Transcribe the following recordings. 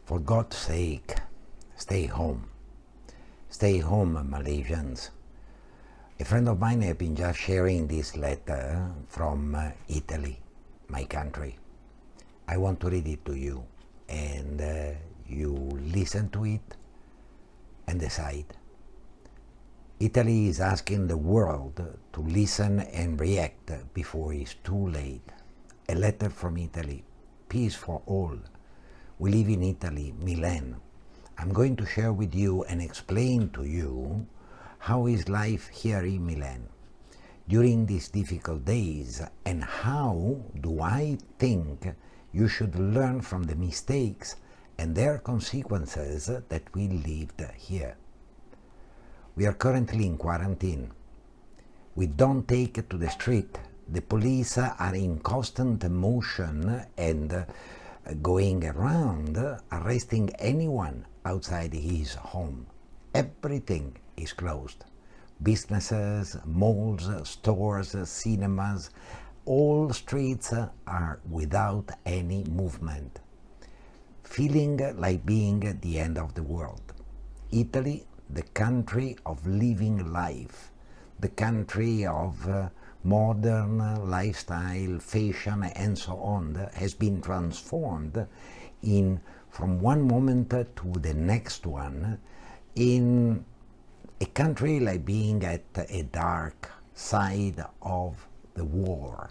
For God's sake, stay home. Stay home, Malaysians. A friend of mine has been just sharing this letter from Italy, my country. I want to read it to you, and you listen to it and decide. Italy is asking the world to listen and react before it's too late. A letter from Italy, peace for all. We live in Italy, Milan. I'm going to share with you and explain to you how is life here in Milan during these difficult days, and how do I think you should learn from the mistakes and their consequences that we lived here. We are currently in quarantine. We don't take it to the street. The police are in constant motion and going around arresting anyone outside his home. Everything is closed. Businesses, malls, stores, cinemas, all streets are without any movement. Feeling like being at the end of the world. Italy, the country of living life, the country of modern lifestyle, fashion, and so on, has been transformed from one moment to the next one in a country like being at a dark side of the war.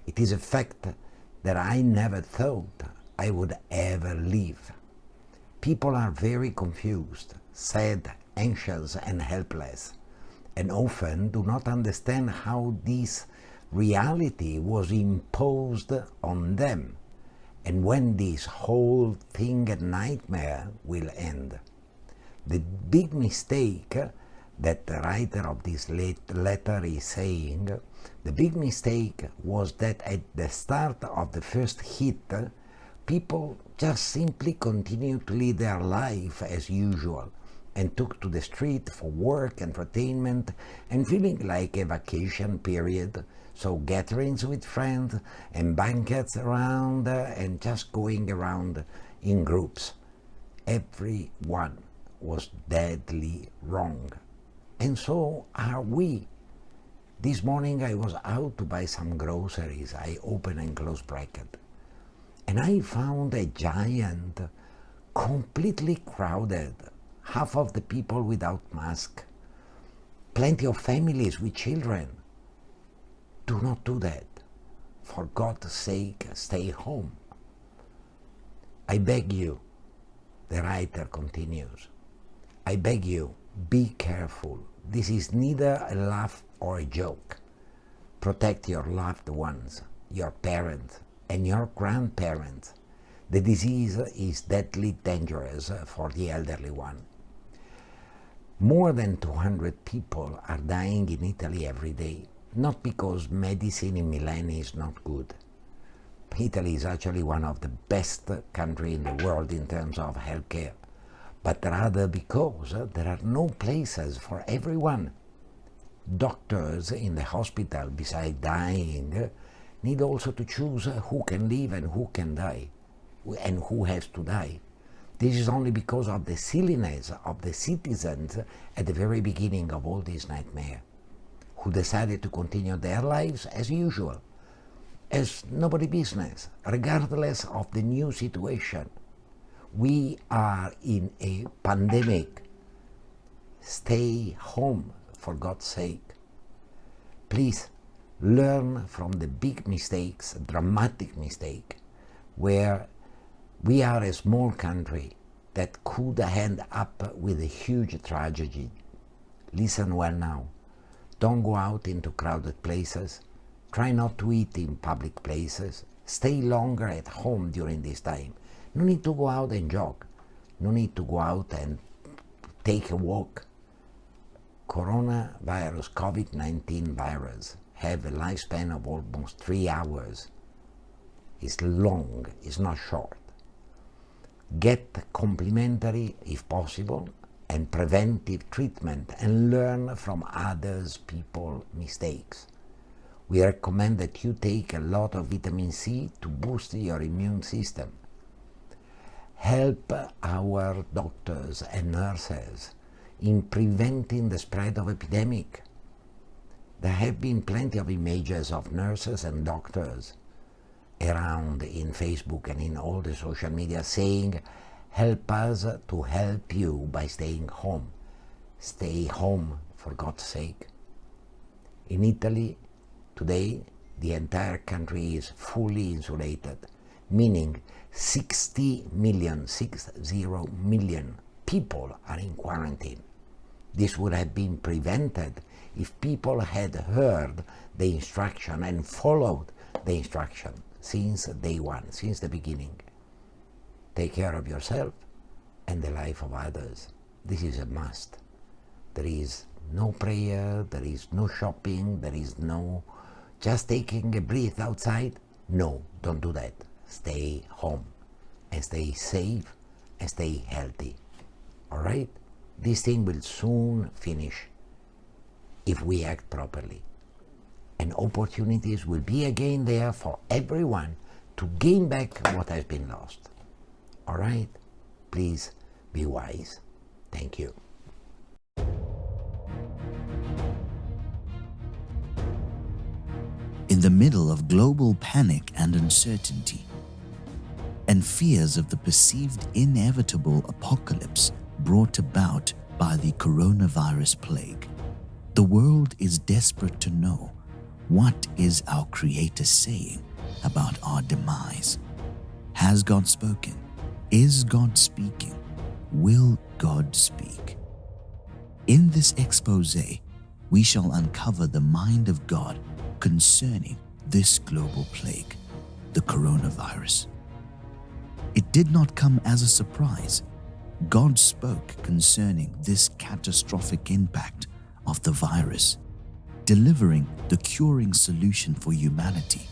It is a fact that I never thought I would ever live. People are very confused, sad, anxious, and helpless, and often do not understand how this reality was imposed on them, and when this whole thing a nightmare will end. The big mistake that the writer of this letter is saying, the big mistake was that at the start of the first hit, people just simply continued to live their life as usual, and took to the street for work, entertainment, and feeling like a vacation period. So gatherings with friends and banquets around and just going around in groups. Everyone was deadly wrong. And so are we. This morning I was out to buy some groceries. I open and close bracket. And I found a giant, completely crowded, half of the people without mask, plenty of families with children. Do not do that. For God's sake, stay home. I beg you, the writer continues, I beg you, be careful. This is neither a laugh or a joke. Protect your loved ones, your parents, and your grandparents. The disease is deadly dangerous for the elderly one. More than 200 people are dying in Italy every day, not because medicine in Milan is not good. Italy is actually one of the best countries in the world in terms of healthcare, but rather because there are no places for everyone. Doctors in the hospital, besides dying, need also to choose who can live and who can die, and who has to die. This is only because of the silliness of the citizens at the very beginning of all this nightmare, who decided to continue their lives as usual, as nobody business, regardless of the new situation. We are in a pandemic. Stay home, for God's sake. Please learn from the big mistakes, dramatic mistake, where we are a small country that could end up with a huge tragedy. Listen well now. Don't go out into crowded places. Try not to eat in public places. Stay longer at home during this time. No need to go out and jog. No need to go out and take a walk. Coronavirus, COVID-19 virus, have a lifespan of almost 3 hours. It's long, it's not short. Get complementary, if possible, and preventive treatment, and learn from others' people's mistakes. We recommend that you take a lot of vitamin C to boost your immune system. help our doctors and nurses in preventing the spread of epidemic. There have been plenty of images of nurses and doctors around in Facebook and in all the social media saying, help us to help you by staying home. Stay home, for God's sake. In Italy, today, the entire country is fully insulated, meaning 60 million people are in quarantine. This would have been prevented if people had heard the instruction and followed the instruction since day one, since the beginning. Take care of yourself and the life of others. This is a must. There is no prayer, there is no shopping, there is no just taking a breath outside. No, don't do that. Stay home and stay safe and stay healthy. All right? This thing will soon finish if we act properly. And opportunities will be again there for everyone to gain back what has been lost. All right? Please be wise. Thank you. In the middle of global panic and uncertainty, and fears of the perceived inevitable apocalypse brought about by the coronavirus plague, the world is desperate to know, what is our Creator saying about our demise? Has God spoken? Is God speaking? Will God speak? In this exposé, we shall uncover the mind of God concerning this global plague, the coronavirus. It did not come as a surprise. God spoke concerning this catastrophic impact of the virus, delivering the curing solution for humanity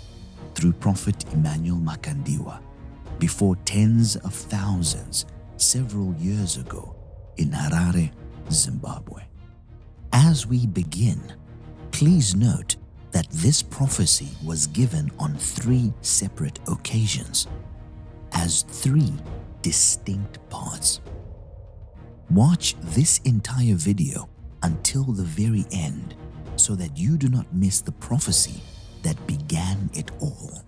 through Prophet Emmanuel Makandiwa before tens of thousands several years ago in Harare, Zimbabwe. As we begin, please note that this prophecy was given on 3 separate occasions as 3 distinct parts. Watch this entire video until the very end so that you do not miss the prophecy that began it all.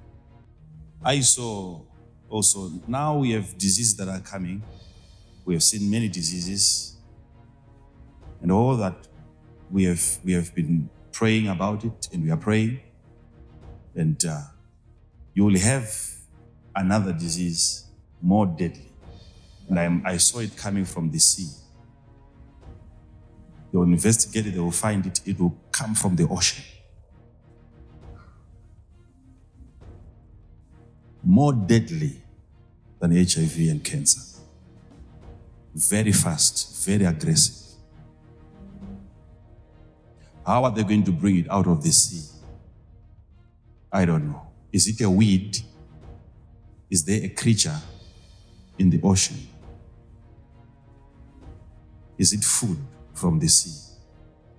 I saw also, now we have diseases that are coming. We have seen many diseases, and all that we have been praying about it, and we are praying, and you will have another disease more deadly, and I saw it coming from the sea. They will investigate it, they will find it, it will come from the ocean. More deadly than HIV and cancer. Very fast, very aggressive. How are they going to bring it out of the sea? I don't know. Is it a weed? Is there a creature in the ocean? Is it food from the sea?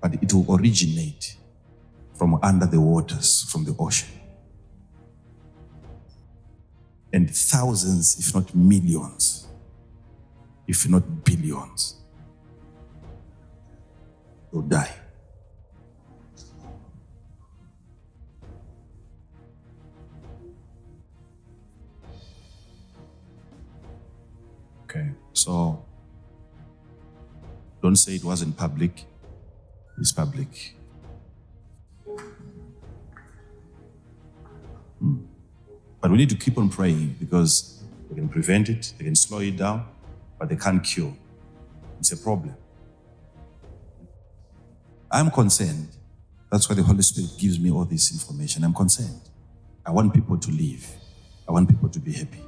But it will originate from under the waters, from the ocean. And thousands, if not millions, if not billions, will die. Okay, so don't say it wasn't public. It's public. But we need to keep on praying because they can prevent it, they can slow it down, but they can't cure. It's a problem. I'm concerned. That's why the Holy Spirit gives me all this information. I'm concerned. I want people to live. I want people to be happy.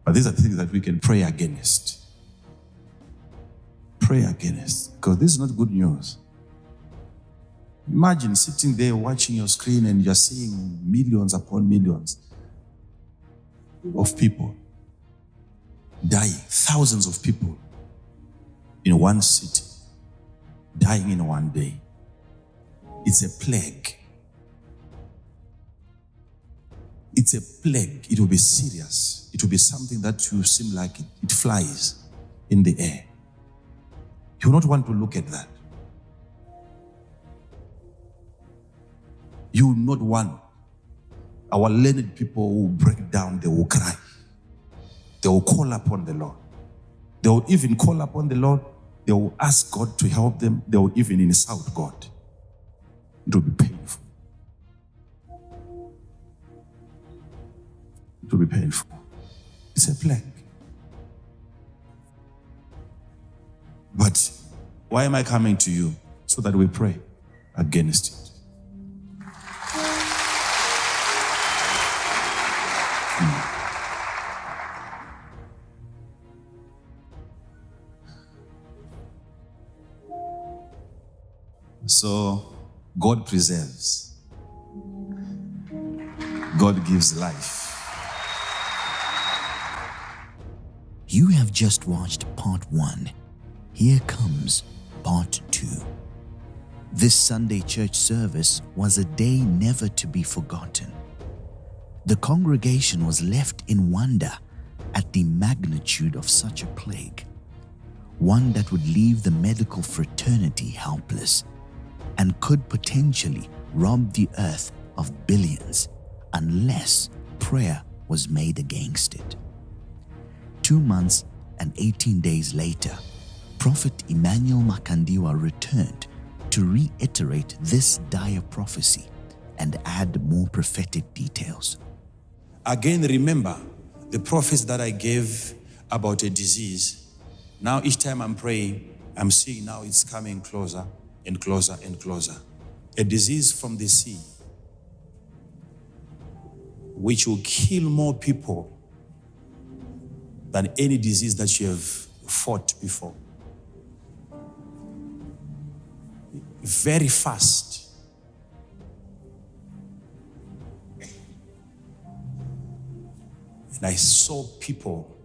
But these are things that we can pray against. Pray against, because this is not good news. Imagine sitting there watching your screen and you're seeing millions upon millions of people dying, thousands of people in one city. dying in one day. It's a plague. It's a plague. It will be serious. It will be something that will seem like it flies in the air. You will not want to look at that. You will not want. Our learned people will break down, they will cry. They will call upon the Lord. They will even call upon the Lord. They will ask God to help them. They will even insult God. It will be painful. It will be painful. It's a plague. But why am I coming to you? So that we pray against it. So, God preserves. God gives life. You have just watched part 1. Here comes part 2. This Sunday church service was a day never to be forgotten. The congregation was left in wonder at the magnitude of such a plague, one that would leave the medical fraternity helpless and could potentially rob the earth of billions unless prayer was made against it. 2 months and 18 days later, Prophet Emmanuel Makandiwa returned to reiterate this dire prophecy and add more prophetic details. Again, remember the prophecy that I gave about a disease. Now each time I'm praying, I'm seeing now it's coming closer and closer and closer. A disease from the sea, which will kill more people than any disease that you have fought before. Very fast. And I saw people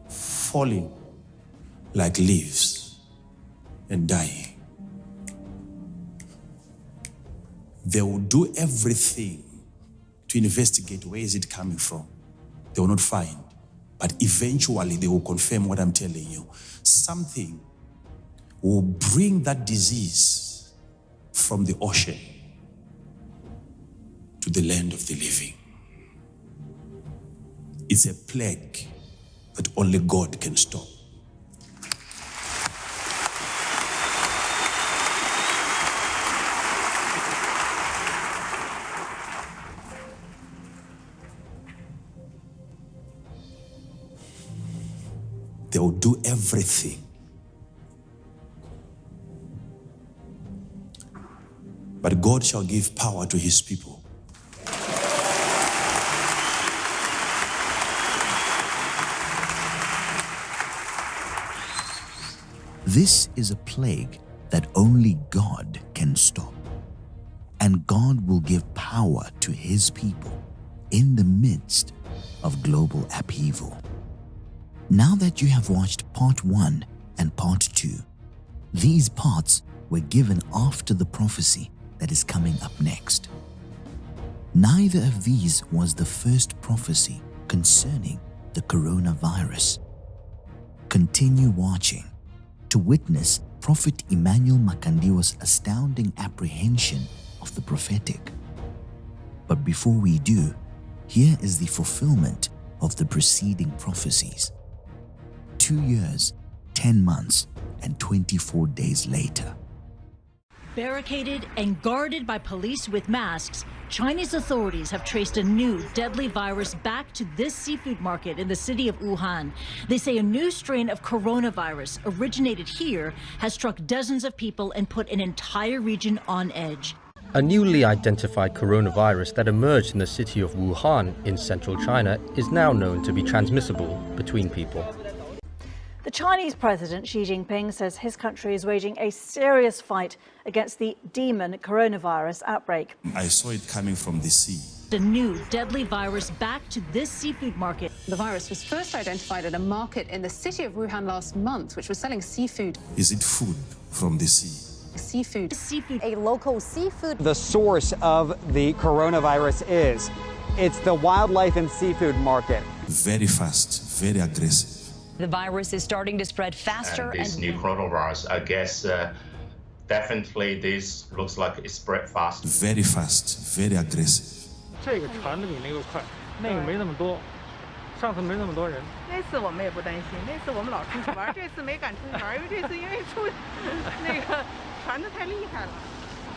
falling like leaves and dying. They will do everything to investigate where is it coming from. They will not find. But eventually they will confirm what I'm telling you. Something will bring that disease from the ocean to the land of the living. It's a plague that only God can stop. They will do everything. But God shall give power to his people. This is a plague that only God can stop. And God will give power to his people in the midst of global upheaval. Now that you have watched part 1 and part 2, these parts were given after the prophecy that is coming up next. Neither of these was the first prophecy concerning the coronavirus. Continue watching to witness Prophet Emmanuel Makandiwa's astounding apprehension of the prophetic. But before we do, here is the fulfillment of the preceding prophecies. 2 years, 10 months, and 24 days later. Barricaded and guarded by police with masks, Chinese authorities have traced a new deadly virus back to this seafood market in the city of Wuhan. They say a new strain of coronavirus originated here has struck dozens of people and put an entire region on edge. A newly identified coronavirus that emerged in the city of Wuhan in central China is now known to be transmissible between people. The Chinese President Xi Jinping says his country is waging a serious fight against the demon coronavirus outbreak. I saw it coming from the sea. A new deadly virus back to this seafood market. The virus was first identified at a market in the city of Wuhan last month, which was selling seafood. Is it food from the sea? Seafood. A local seafood. The source of the coronavirus is. It's the wildlife and seafood market. Very fast, very aggressive. The virus is starting to spread faster. And this new coronavirus, I guess, definitely this looks like it spread fast. Very fast, very aggressive. 这个传的比那个快，那个没那么多，上次没那么多人。那次我们也不担心，那次我们老出去玩，这次没敢出去玩，因为这次因为那个传得太厉害了，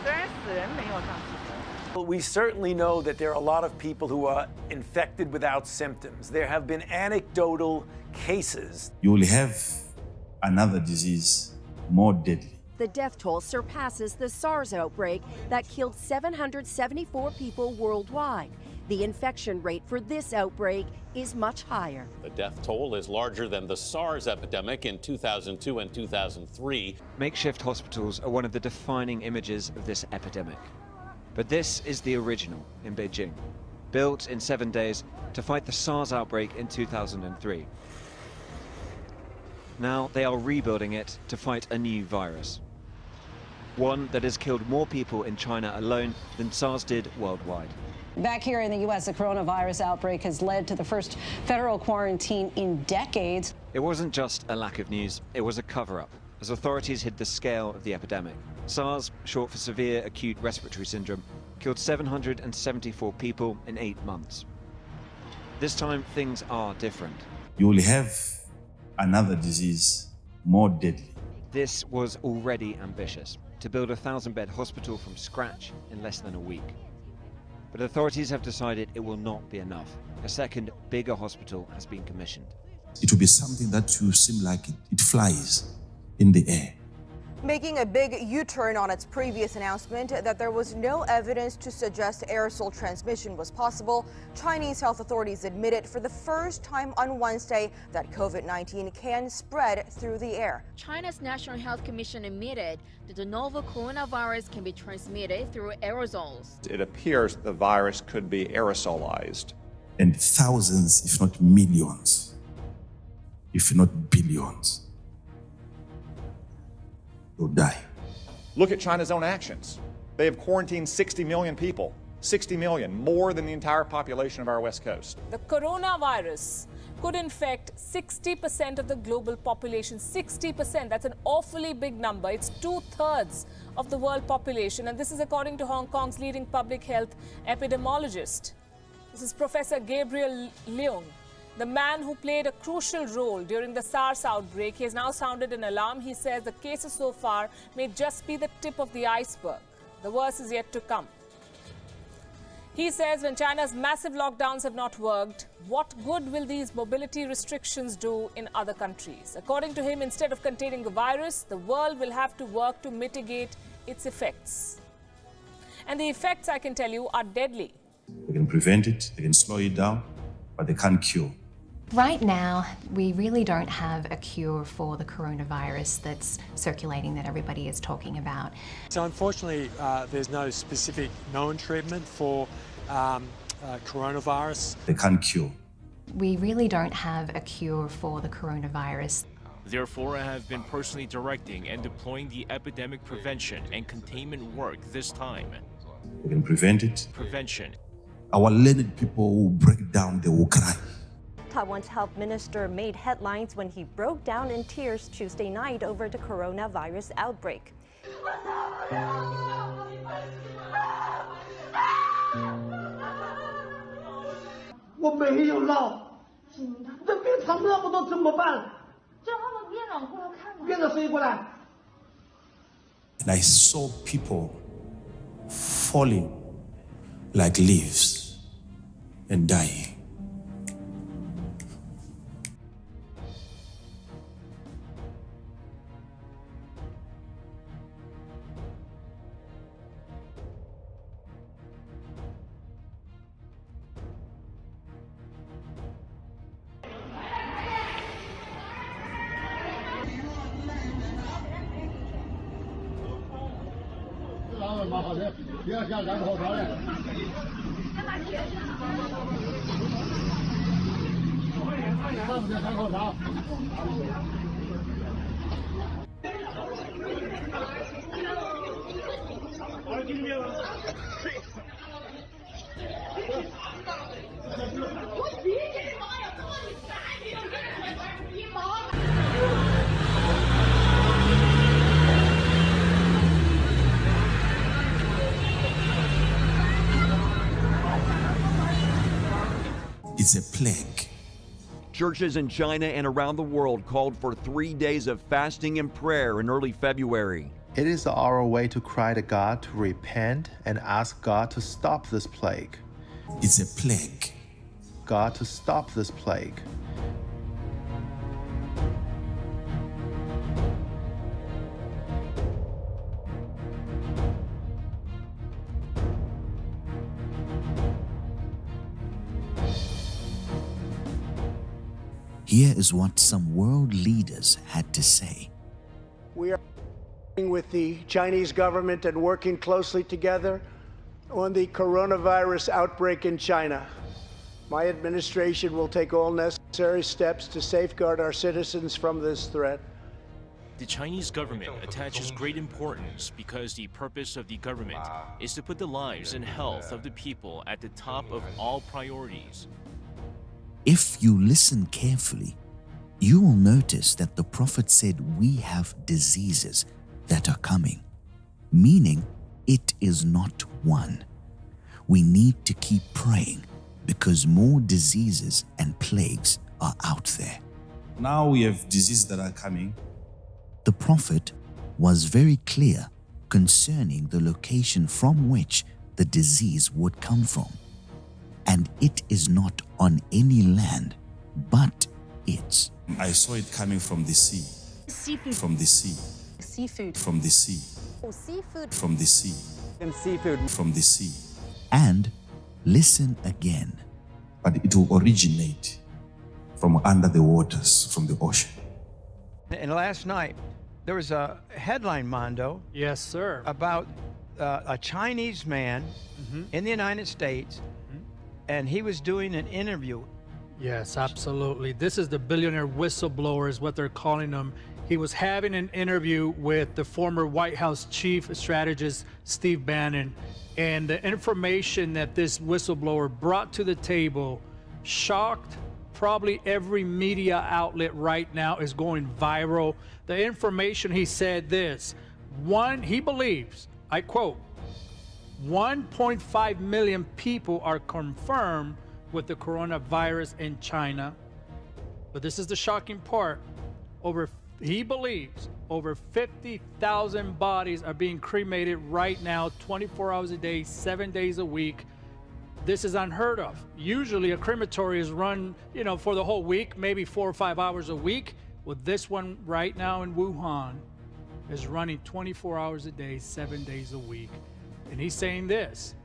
虽然死人没有上去。Well, we certainly know that there are a lot of people who are infected without symptoms. There have been anecdotal cases. You will have another disease more deadly. The death toll surpasses the SARS outbreak that killed 774 people worldwide. The infection rate for this outbreak is much higher. The death toll is larger than the SARS epidemic in 2002 and 2003. Makeshift hospitals are one of the defining images of this epidemic. But this is the original in Beijing, built in 7 days to fight the SARS outbreak in 2003. Now they are rebuilding it to fight a new virus. One that has killed more people in China alone than SARS did worldwide. Back here in the U.S., the coronavirus outbreak has led to the first federal quarantine in decades. It wasn't just a lack of news, it was a cover-up, as authorities hid the scale of the epidemic. SARS, short for severe acute respiratory syndrome, killed 774 people in 8 months. This time, things are different. You will have another disease more deadly. This was already ambitious, to build a 1,000-bed hospital from scratch in less than a week. But authorities have decided it will not be enough. A second, bigger hospital has been commissioned. It will be something that will seem like it flies in the air. Making a big U-turn on its previous announcement that there was no evidence to suggest aerosol transmission was possible, Chinese health authorities admitted for the first time on Wednesday that COVID-19 can spread through the air. China's National Health Commission admitted that the novel coronavirus can be transmitted through aerosols. It appears the virus could be aerosolized. And thousands, if not millions, if not billions, will die. Look at China's own actions. They have quarantined 60 million people. 60 million, more than the entire population of our West Coast. The coronavirus could infect 60% of the global population. 60%, that's an awfully big number. It's 2/3 of the world population. And this is according to Hong Kong's leading public health epidemiologist. This is Professor Gabriel Leung, the man who played a crucial role during the SARS outbreak. He has now sounded an alarm. He says the cases so far may just be the tip of the iceberg. The worst is yet to come. He says when China's massive lockdowns have not worked, what good will these mobility restrictions do in other countries? According to him, instead of containing the virus, the world will have to work to mitigate its effects. And the effects, I can tell you, are deadly. They can prevent it, they can slow it down, but they can't cure. Right now, we really don't have a cure for the coronavirus that's circulating that everybody is talking about. So unfortunately, there's no specific known treatment for coronavirus. They can't cure. We really don't have a cure for the coronavirus. Therefore, I have been personally directing and deploying the epidemic prevention and containment work this time. They can prevent it. Prevention. Our learned people will break down, they will cry. Taiwan's health minister made headlines when he broke down in tears Tuesday night over the coronavirus outbreak. And I saw people falling like leaves and dying. It's a plague. Churches in China and around the world called for 3 days of fasting and prayer in early February. It is our way to cry to God to repent and ask God to stop this plague. It's a plague. God to stop this plague. Here is what some world leaders had to say. We are working with the Chinese government and working closely together on the coronavirus outbreak in China. My administration will take all necessary steps to safeguard our citizens from this threat. The Chinese government attaches great importance because the purpose of the government is to put the lives and health of the people at the top of all priorities. If you listen carefully, you will notice that the Prophet said we have diseases that are coming, meaning it is not one. We need to keep praying because more diseases and plagues are out there. Now we have diseases that are coming. The Prophet was very clear concerning the location from which the disease would come from. And it is not on any land, but it's. I saw it coming from the sea. Seafood. From the sea. Seafood. From the sea. Oh, seafood. From the sea. And seafood. From the sea. And listen again. But it will originate from under the waters, from the ocean. And last night, there was a headline, Mondo. Yes, sir. About a Chinese man in the United States, and he was doing an interview. Yes, absolutely. This is the billionaire whistleblower is what they're calling him. He was having an interview with the former White House chief strategist, Steve Bannon. And the information that this whistleblower brought to the table shocked probably every media outlet right now, is going viral. The information, he said this, he believes, I quote, 1.5 million people are confirmed with the coronavirus in China. But this is the shocking part. He believes over 50,000 bodies are being cremated right now, 24 hours a day, 7 days a week. This is unheard of. Usually a crematory is run, for the whole week, maybe 4 or 5 hours a week. Well, this one right now in Wuhan is running 24 hours a day, 7 days a week. And he's saying this: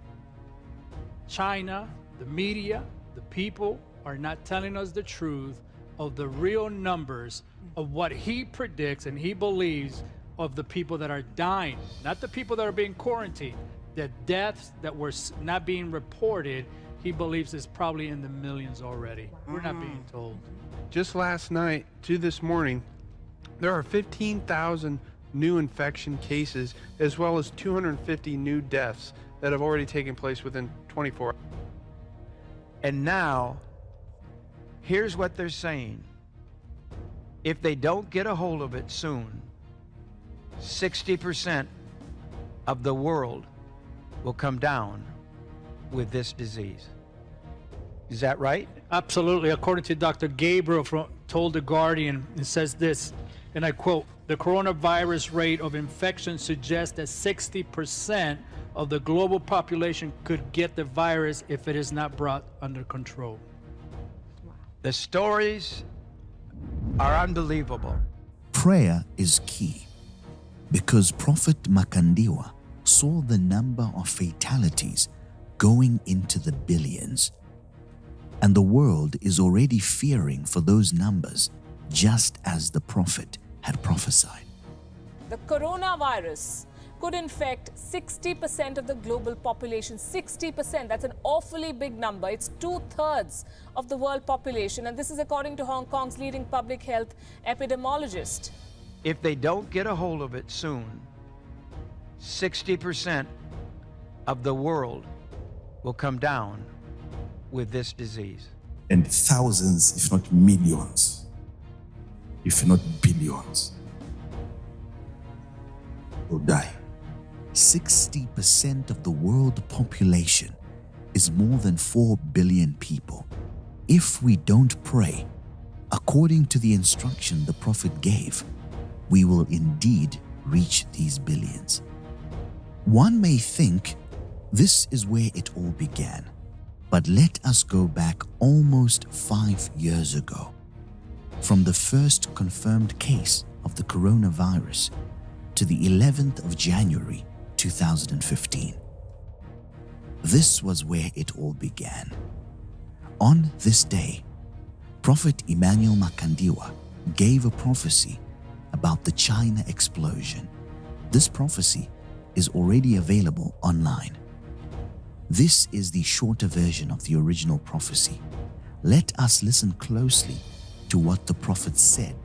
China, the media, the people are not telling us the truth of the real numbers of what he predicts and he believes of the people that are dying, not the people that are being quarantined. The deaths that were not being reported, he believes is probably in the millions already. We're not being told. Just last night to this morning, there are 15,000 new infection cases, as well as 250 new deaths that have already taken place within 24 hours. And now, here's what they're saying. If they don't get a hold of it soon, 60% of the world will come down with this disease. Is that right? Absolutely. According to Dr. Gabriel told The Guardian, it says this, and I quote, "The coronavirus rate of infection suggests that 60% of the global population could get the virus if it is not brought under control." The stories are unbelievable. Prayer is key because Prophet Makandiwa saw the number of fatalities going into the billions. And the world is already fearing for those numbers, just as the Prophet had prophesied. The coronavirus could infect 60% of the global population. 60%, that's an awfully big number. It's 2/3 of the world population. And this is according to Hong Kong's leading public health epidemiologist. If they don't get a hold of it soon, 60% of the world will come down with this disease. And thousands, if not millions, if not billions, will die. 60% of the world population is more than 4 billion people. If we don't pray, according to the instruction the Prophet gave, we will indeed reach these billions. One may think this is where it all began, but let us go back almost 5 years ago, from the first confirmed case of the coronavirus to the 11th of January 2015. This was where it all began. On this day, Prophet Emmanuel Makandiwa gave a prophecy about the China explosion. This prophecy is already available online. This is the shorter version of the original prophecy. Let us listen closely to what the Prophet said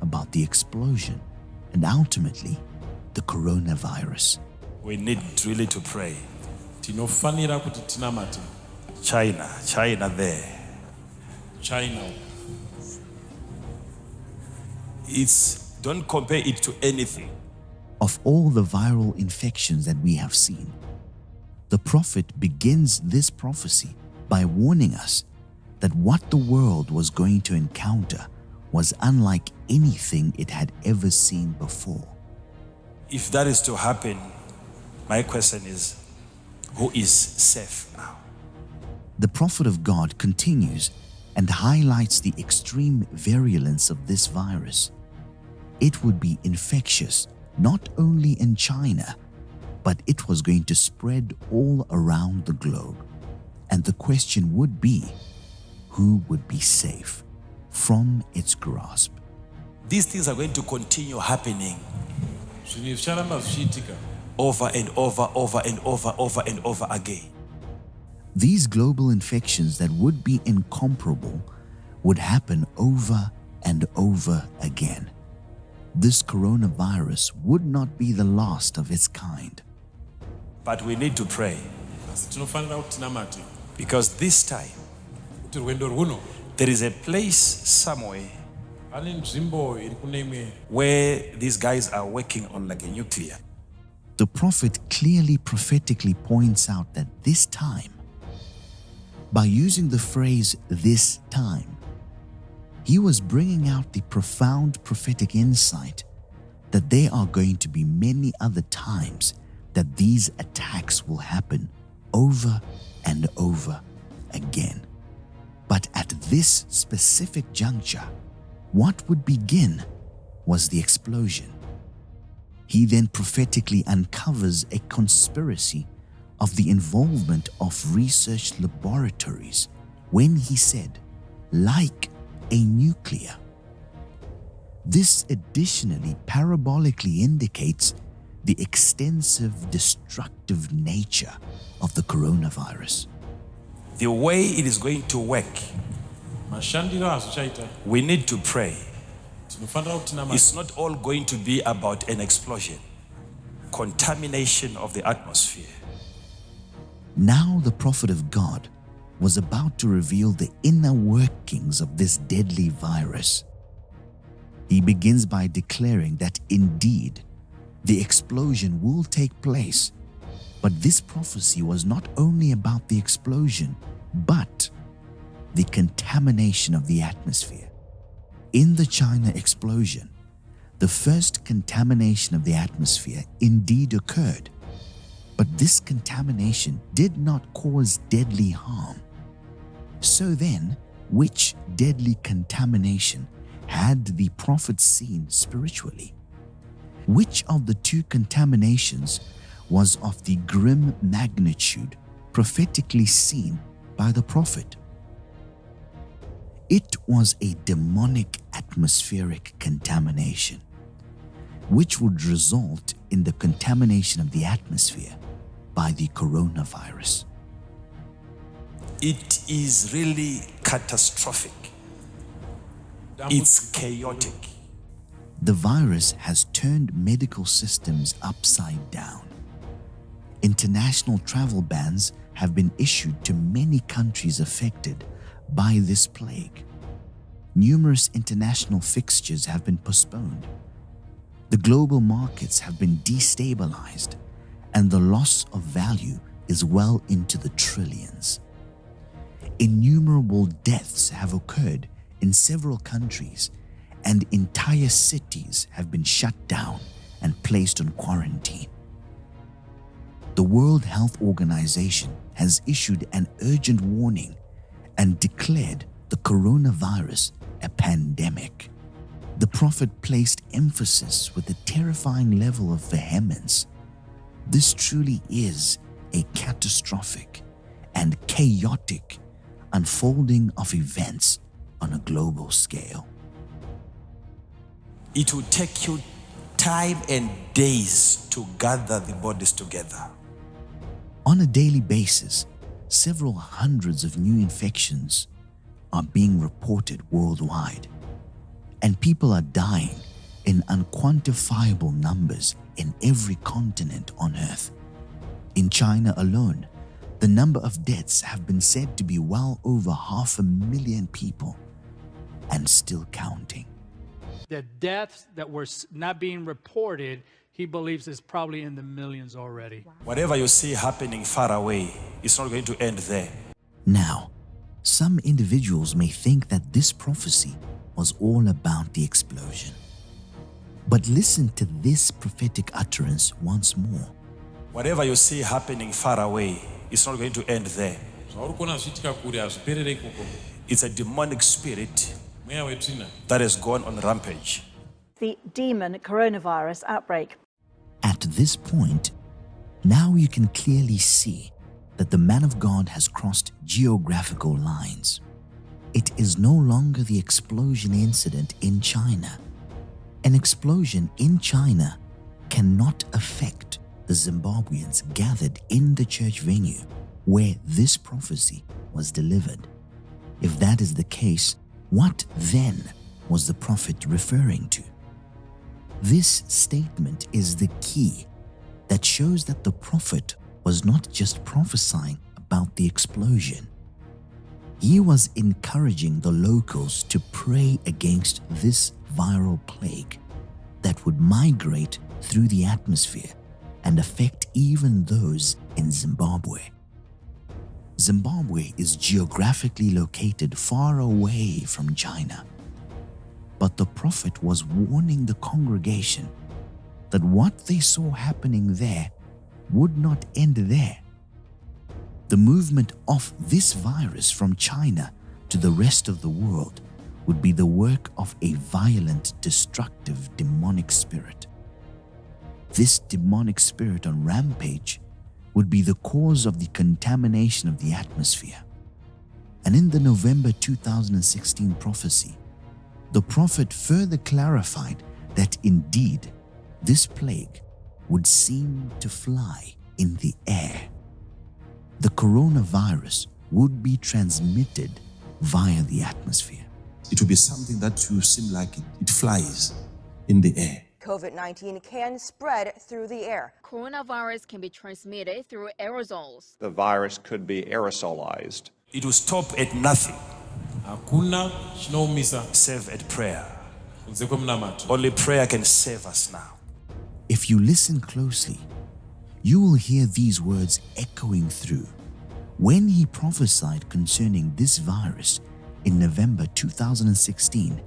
about the explosion and ultimately the coronavirus. We need really to pray. Tinofanira kuti tinamate. China there. China. Don't compare it to anything. Of all the viral infections that we have seen, the Prophet begins this prophecy by warning us that what the world was going to encounter was unlike anything it had ever seen before. If that is to happen, my question is, who is safe now? The Prophet of God continues and highlights the extreme virulence of this virus. It would be infectious not only in China, but it was going to spread all around the globe. And the question would be, who would be safe from its grasp? These things are going to continue happening over and over again. These global infections that would be incomparable would happen over and over again. This coronavirus would not be the last of its kind. But we need to pray, because this time there is a place somewhere where these guys are working on like a nuclear. The Prophet clearly prophetically points out that this time, by using the phrase "this time," he was bringing out the profound prophetic insight that there are going to be many other times that these attacks will happen over and over again. But at this specific juncture, what would begin was the explosion. He then prophetically uncovers a conspiracy of the involvement of research laboratories when he said, like a nuclear. This additionally parabolically indicates the extensive destructive nature of the coronavirus. The way it is going to work, we need to pray. It's not all going to be about an explosion, contamination of the atmosphere. Now the Prophet of God was about to reveal the inner workings of this deadly virus. He begins by declaring that indeed the explosion will take place. But this prophecy was not only about the explosion, but the contamination of the atmosphere. In the China explosion, the first contamination of the atmosphere indeed occurred, but this contamination did not cause deadly harm. So then, which deadly contamination had the Prophet seen spiritually? Which of the two contaminations was of the grim magnitude prophetically seen by the Prophet? It was a demonic atmospheric contamination. which would result in the contamination of the atmosphere by the coronavirus. It is really catastrophic. It's chaotic. The virus has turned medical systems upside down. International travel bans have been issued to many countries affected by this plague. Numerous international fixtures have been postponed. The global markets have been destabilized, and the loss of value is well into the trillions. Innumerable deaths have occurred in several countries, and entire cities have been shut down and placed on quarantine. The World Health Organization has issued an urgent warning and declared the coronavirus a pandemic. The Prophet placed emphasis with a terrifying level of vehemence. This truly is a catastrophic and chaotic unfolding of events on a global scale. It will take you time and days to gather the bodies together. On a daily basis, several hundreds of new infections are being reported worldwide, and people are dying in unquantifiable numbers in every continent on Earth. In China alone, the number of deaths have been said to be well over 500,000 people, and still counting. The deaths that were not being reported, he believes is probably in the millions already. Whatever you see happening far away, it's not going to end there. Now, some individuals may think that this prophecy was all about the explosion. But listen to this prophetic utterance once more. Whatever you see happening far away, it's not going to end there. It's a demonic spirit that has gone on rampage. The demon coronavirus outbreak. At this point, now you can clearly see that the man of God has crossed geographical lines. It is no longer the explosion incident in China. An explosion in China cannot affect the Zimbabweans gathered in the church venue where this prophecy was delivered. If that is the case, what then was the prophet referring to? This statement is the key that shows that the prophet was not just prophesying about the explosion. He was encouraging the locals to pray against this viral plague that would migrate through the atmosphere and affect even those in Zimbabwe. Zimbabwe is geographically located far away from China. But the prophet was warning the congregation that what they saw happening there would not end there. The movement of this virus from China to the rest of the world would be the work of a violent, destructive, demonic spirit. This demonic spirit on rampage would be the cause of the contamination of the atmosphere. And in the November 2016 prophecy, the prophet further clarified that indeed this plague would seem to fly in the air. The coronavirus would be transmitted via the atmosphere. It will be something that will seem like it flies in the air. COVID-19 can spread through the air. Coronavirus can be transmitted through aerosols. The virus could be aerosolized. It will stop at nothing save at prayer. Only prayer can save us now. If you listen closely, you will hear these words echoing through when he prophesied concerning this virus in November 2016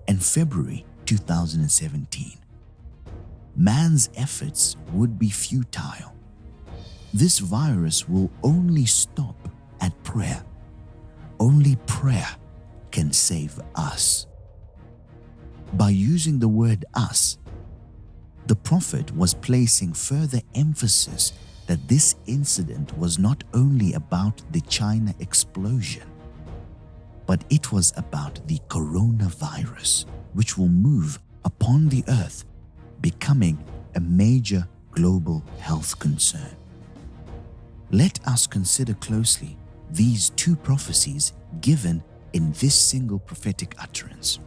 and February 2017. Man's efforts would be futile. This virus will only stop at prayer. Only prayer can save us. By using the word us, the prophet was placing further emphasis that this incident was not only about the China explosion, but it was about the coronavirus, which will move upon the earth becoming a major global health concern. Let us consider closely these two prophecies given in this single prophetic utterance.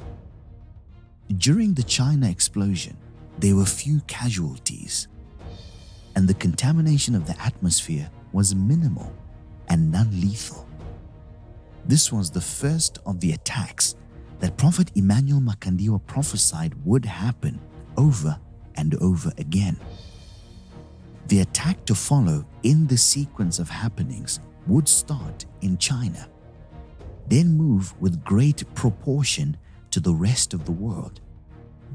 During the China explosion, there were few casualties, and the contamination of the atmosphere was minimal and non-lethal. This was the first of the attacks that Prophet Emmanuel Makandiwa prophesied would happen over and over again. The attack to follow in the sequence of happenings would start in China, then move with great proportion to the rest of the world.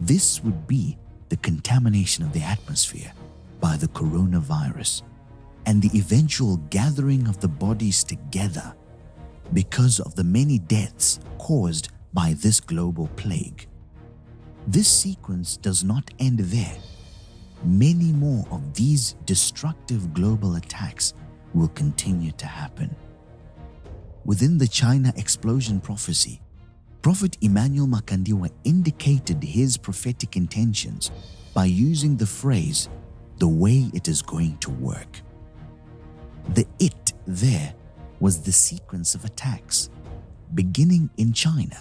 This would be the contamination of the atmosphere by the coronavirus and the eventual gathering of the bodies together because of the many deaths caused by this global plague. This sequence does not end there. Many more of these destructive global attacks will continue to happen. Within the China explosion prophecy, Prophet Emmanuel Makandiwa indicated his prophetic intentions by using the phrase, "the way it is going to work." The "it" there was the sequence of attacks, beginning in China.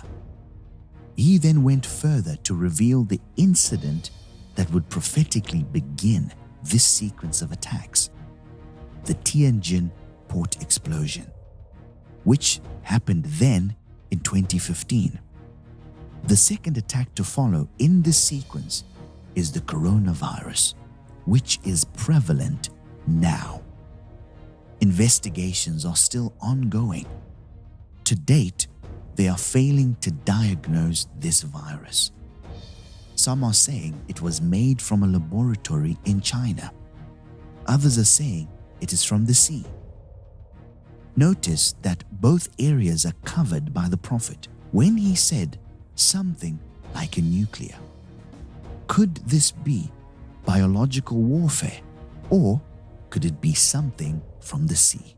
He then went further to reveal the incident that would prophetically begin this sequence of attacks, the Tianjin port explosion, which happened then in 2015. The second attack to follow in this sequence is the coronavirus, which is prevalent now. Investigations are still ongoing. To date, they are failing to diagnose this virus. Some are saying it was made from a laboratory in China. Others are saying it is from the sea. Notice that both areas are covered by the Prophet when he said something like a nuclear. Could this be biological warfare, or could it be something from the sea?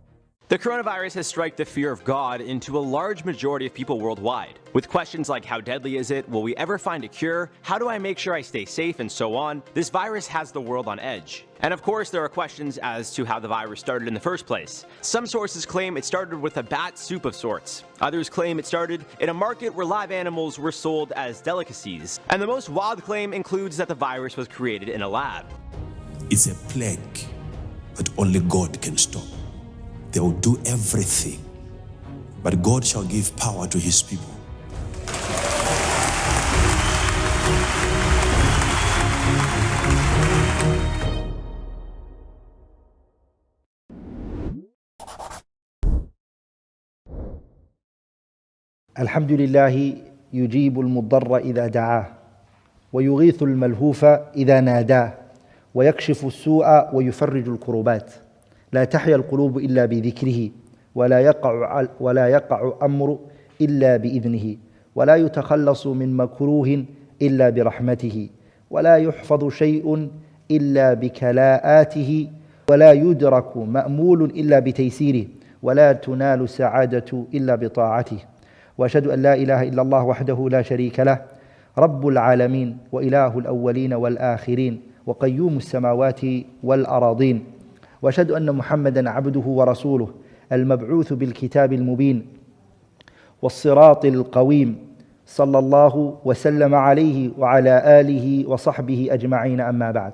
The coronavirus has struck the fear of God into a large majority of people worldwide, with questions like how deadly is it, will we ever find a cure, how do I make sure I stay safe, and so on. This virus has the world on edge. And of course, there are questions as to how the virus started in the first place. Some sources claim it started with a bat soup of sorts. Others claim it started in a market where live animals were sold as delicacies. And the most wild claim includes that the virus was created in a lab. It's a plague that only God can stop. They will do everything, but God shall give power to his people. الحمد لله يجيب المضطر إذا دعاه ويغيث الملهوف إذا ناداه ويكشف السوء ويفرج الكربات. لا تحيا القلوب إلا بذكره ولا يقع أمر إلا بإذنه ولا يتخلص من مكروه إلا برحمته ولا يحفظ شيء إلا بكلاءاته ولا يدرك مأمول إلا بتيسيره ولا تنال السعادة إلا بطاعته. وأشهد أن لا إله إلا الله وحده لا شريك له رب العالمين وإله الأولين والآخرين وقيوم السماوات والأراضين. وأشهد أن محمدًا عبده ورسوله المبعوث بالكتاب المبين والصراط القويم صلى الله وسلم عليه وعلى آله وصحبه أجمعين أما بعد.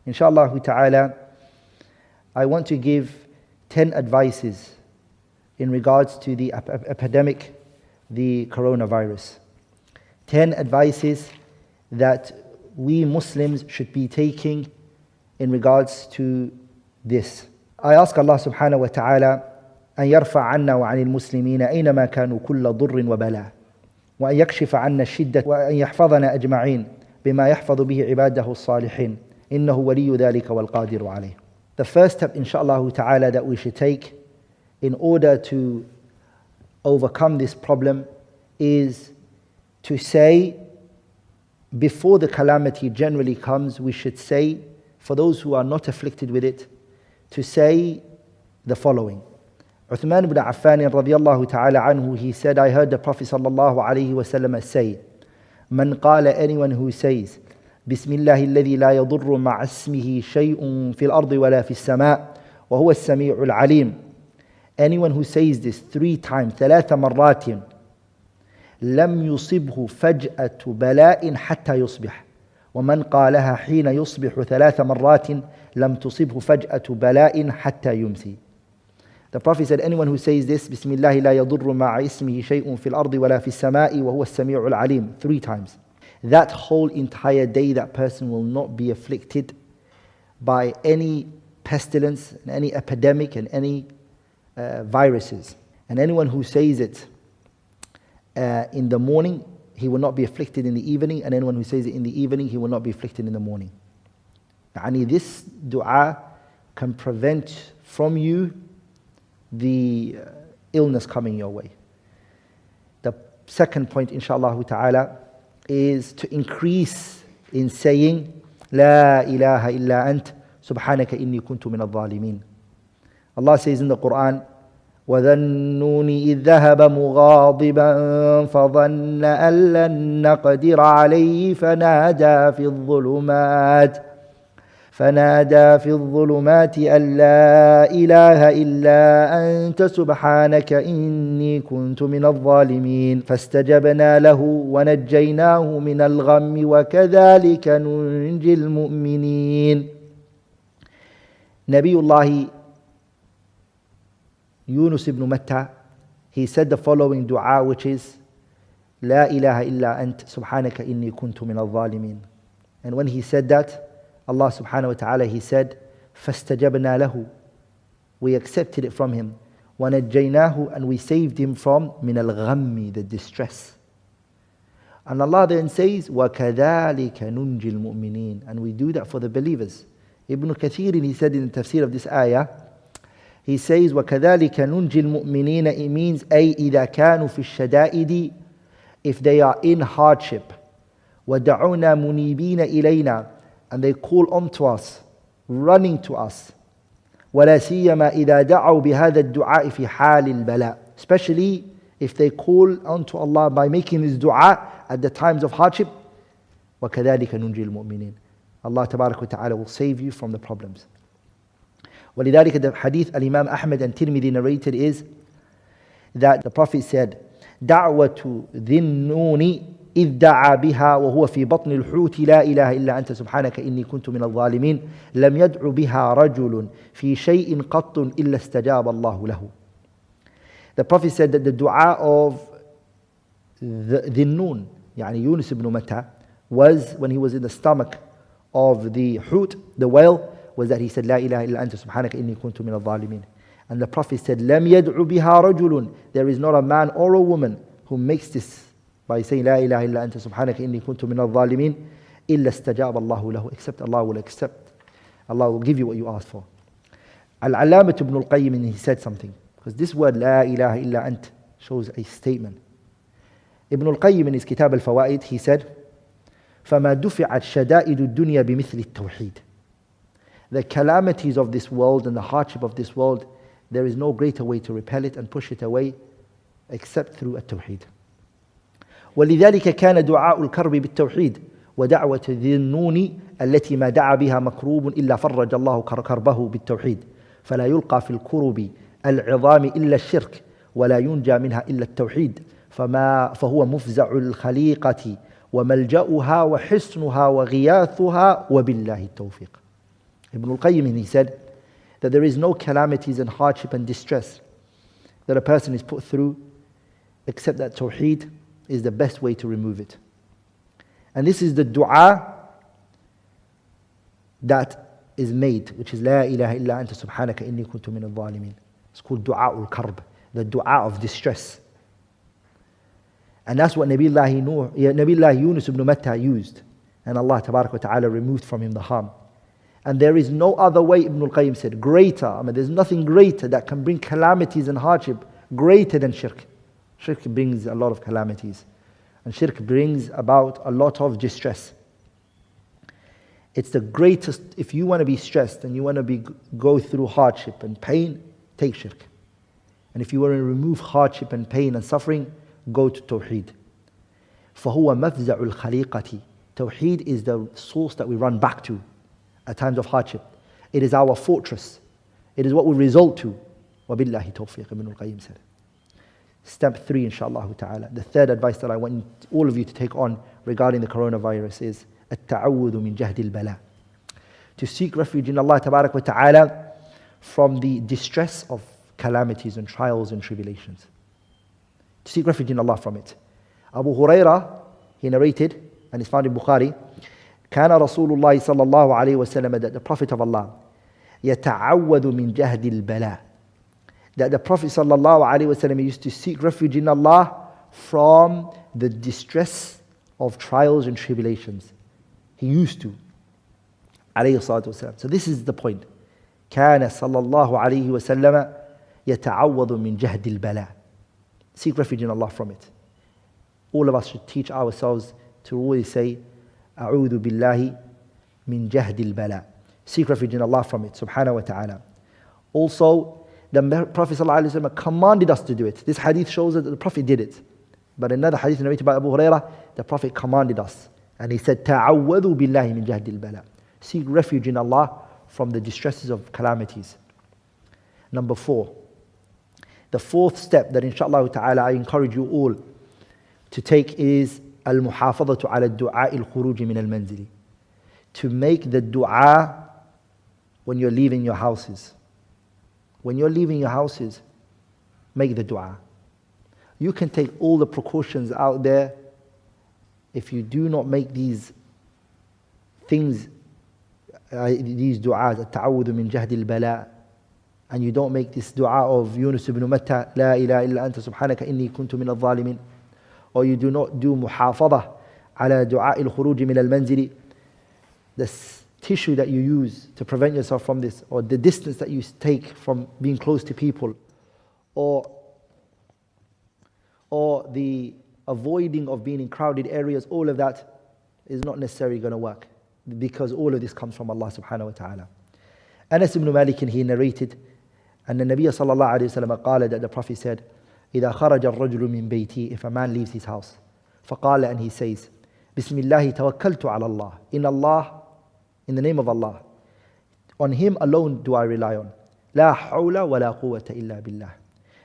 Inshallah ta'ala, I want to give 10 advices in regards to the epidemic, the coronavirus. 10 advices that we Muslims should be taking in regards to this. I ask Allah subhanahu wa ta'ala أن يرفع عنا وعن المسلمين أينما كانوا كل ضر وبلاء وأن يكشف عنا الشدة وأن يحفظنا أجمعين بما يحفظ به عباده الصالحين إنه ولي ذلك والقادر عليه. The first step inshallah ta'ala that we should take in order to overcome this problem is to say, before the calamity generally comes, we should say, for those who are not afflicted with it, to say the following. Uthman ibn Affan radiyallahu ta'ala anhu, he said, I heard the Prophet sallallahu alayhi wa sallam say, Man qala, anyone who says, بسم الله الذي لا يضر مع اسمه شيء في الأرض ولا في السماء وهو السميع العليم. Anyone who says this 3 times, 3 مرات, لم يصبه فجأة بلاء حتى يصبح. ومن قالها حين يصبح 3 مرات لم تصبه فجأة بلاء حتى يمسي. The Prophet said, anyone who says this, بسم الله لا يضر مع اسمه شيء في الأرض ولا في السماء وهو السميع العليم, 3 times. That whole entire day, that person will not be afflicted by any pestilence, and any epidemic, and any viruses. And anyone who says it in the morning, he will not be afflicted in the evening, and anyone who says it in the evening, he will not be afflicted in the morning. Yani this dua can prevent from you the illness coming your way. The second point, inshallah ta'ala, is to increase in saying La ilaha illa ant subhanaka inni kuntu min al-zalimin. Allah says in the Quran, وَذَا النُّونِ إِذْ ذَهَبَ مُغَاضِبًا فَظَنَّ أَن لَّن نَّقْدِرَ عَلَيْهِ فنادى في الظلمات أن لا إله إلا أنت سبحانك إني كنت من الظالمين فاستجبنا له ونجيناه من الغم وكذلك ننجي المؤمنين. Nabiullah Yunus ibn Matta, he said the following dua, which is لا إله إلا أنت سبحانك إني كنت من الظالمين. And when he said that, Allah subhanahu wa ta'ala, he said, فَاسْتَجَبْنَا لَهُ, we accepted it from him. وَنَجَّيْنَاهُ, and we saved him from مِنَ الْغَمِّ, the distress. And Allah then says, وَكَذَلِكَ نُنْجِي الْمُؤْمِنِينَ, and we do that for the believers. Ibn Kathir, he said in the tafsir of this ayah, he says, وَكَذَلِكَ نُنْجِي الْمُؤْمِنِينَ, it means, أي إِذَا كَانُوا فِي الشَّدَائِدِ, if they are in hardship. وَدَعُونَا مُنِيبِينَ إِلَيْنَا, and they call on to us, running to us. وَلَا سِيَّمَا إِذَا دَعَوْا بِهَذَا الدُّعَاءِ فِي حَالِ الْبَلَاءِ, especially if they call unto Allah by making this dua at the times of hardship. وَكَذَلِكَ نُنْجِي الْمُؤْمِنِينَ, Allah tabarak wa ta'ala will save you from the problems. ولذلك the hadith Al-Imam Ahmad and Tirmidhi narrated is that the Prophet said, دعوة ذي النون إذ دعا بها وهو في بطن الحوت لا إله إلا أنت سبحانك إني كنت من الظالمين لم يدع بها رجل في شيء قط إلا استجاب الله له. The Prophet said that the dua of the Nun, يعني Yunus ibn Matta, was when he was in the stomach of the Hut, the whale, was that he said لا إله إلا أنت سبحانك إني كنت من الظالمين. And the Prophet said لم يدع بها رجل, there is not a man or a woman who makes this by saying لا إله إلا أنت سبحانك إني كنت من الظالمين إلا استجاب الله له, except Allah will accept, Allah will give you what you asked for. Al-Allamat ibn al-Qayyim, he said something, because this word لا إله إلا أنت shows a statement. Ibn al-Qayyim in his Kitab al-Fawaid, he said, فما دفعت شدائد الدنيا بمثل التوحيد. The calamities of this world and the hardship of this world, there is no greater way to repel it and push it away except through التوحيد. ولذلك كان دعاء الكرب بالتوحيد ودعوة ذي النون التي ما دعا بها مكروب إلا فرج الله كربه بالتوحيد فلا يلقى في الكرب العظام إلا الشرك ولا ينجى منها إلا التوحيد فهو مفزع الخليقة وملجأها وحصنها وغياثها وبالله التوفيق. Ibn al-Qayyim, he said that there is no calamities and hardship and distress that a person is put through except that Tawheed is the best way to remove it. And this is the dua that is made, which is La ilaha illa anta subhanaka inni kuntu min al-zalimin. It's called Du'a'ul Karb, the dua of distress. And that's what Nabiullah Yunus ibn Matta used. And Allah tabarak wa ta'ala removed from him the harm. And there is no other way, Ibn al-Qayyim said, greater. There's nothing greater that can bring calamities and hardship greater than shirk. Shirk brings a lot of calamities. And shirk brings about a lot of distress. It's the greatest. If you want to be stressed and you want to go through hardship and pain, take shirk. And if you want to remove hardship and pain and suffering, go to Tawheed. فَهُوَ مَفْزَعُ الْخَلِيقَةِ. Tawheed is the source that we run back to at times of hardship. It is our fortress. It is what we result to. وَبِاللَّهِ تَوْفِيقٍ Ibn al-Qayyim said. Step 3, inshaAllah ta'ala. The third advice that I want all of you to take on regarding the coronavirus is التعوذ من جهد البلاء. To seek refuge in Allah tabarak wa ta'ala from the distress of calamities and trials and tribulations. To seek refuge in Allah from it. Abu Hurairah, he narrated, and it's found in Bukhari, كان رسول الله صلى الله عليه وسلم, that the Prophet of Allah يتعوذ من جهد البلاء, that the Prophet صلى الله عليه وسلم used to seek refuge in Allah from the distress of trials and tribulations. He used to. عليه الصلاة والسلام. So this is the point. كان صلى الله عليه وسلم يتعوذ من جهد البلاء. Seek refuge in Allah from it. All of us should teach ourselves to always say, أعوذ بالله من جهد البلاء. Seek refuge in Allah from it, subhanahu wa ta'ala. Also, the Prophet ﷺ commanded us to do it. This hadith shows that the Prophet did it. But another hadith narrated by Abu Hurairah, the Prophet commanded us. And he said, تَعَوَّذُوا بِاللَّهِ مِنْ جَهْدِ الْبَلَى. Seek refuge in Allah from the distresses of calamities. Number 4. The fourth step that inshaAllah ta'ala I encourage you all to take is المحافظة على الدعاء الخروج من المنزل. To make the dua when you're leaving your houses. When you're leaving your houses, make the dua. You can take all the precautions out there. If you do not make these things, these du'as, التعوذ من جهد البلاء, and you don't make this dua of Yunus ibn Matta, لا إله إلا أنت سبحانك إني كنت من الظالمين, or you do not do محافظة على دعاء الخروج من المنزل, this tissue that you use to prevent yourself from this, or the distance that you take from being close to people, or the avoiding of being in crowded areas, all of that is not necessarily going to work, because all of this comes from Allah subhanahu wa ta'ala. Anas ibn Malik, he narrated, and the Nabi sallallahu alayhi wa sallam قال, that the Prophet said, إذا خرج الرجل من بيتي, if a man leaves his house, فقال, and he says, بسم الله توكلت على الله, in Allah, in the name of Allah, on Him alone do I rely on. لا حول ولا قوة إلا بالله.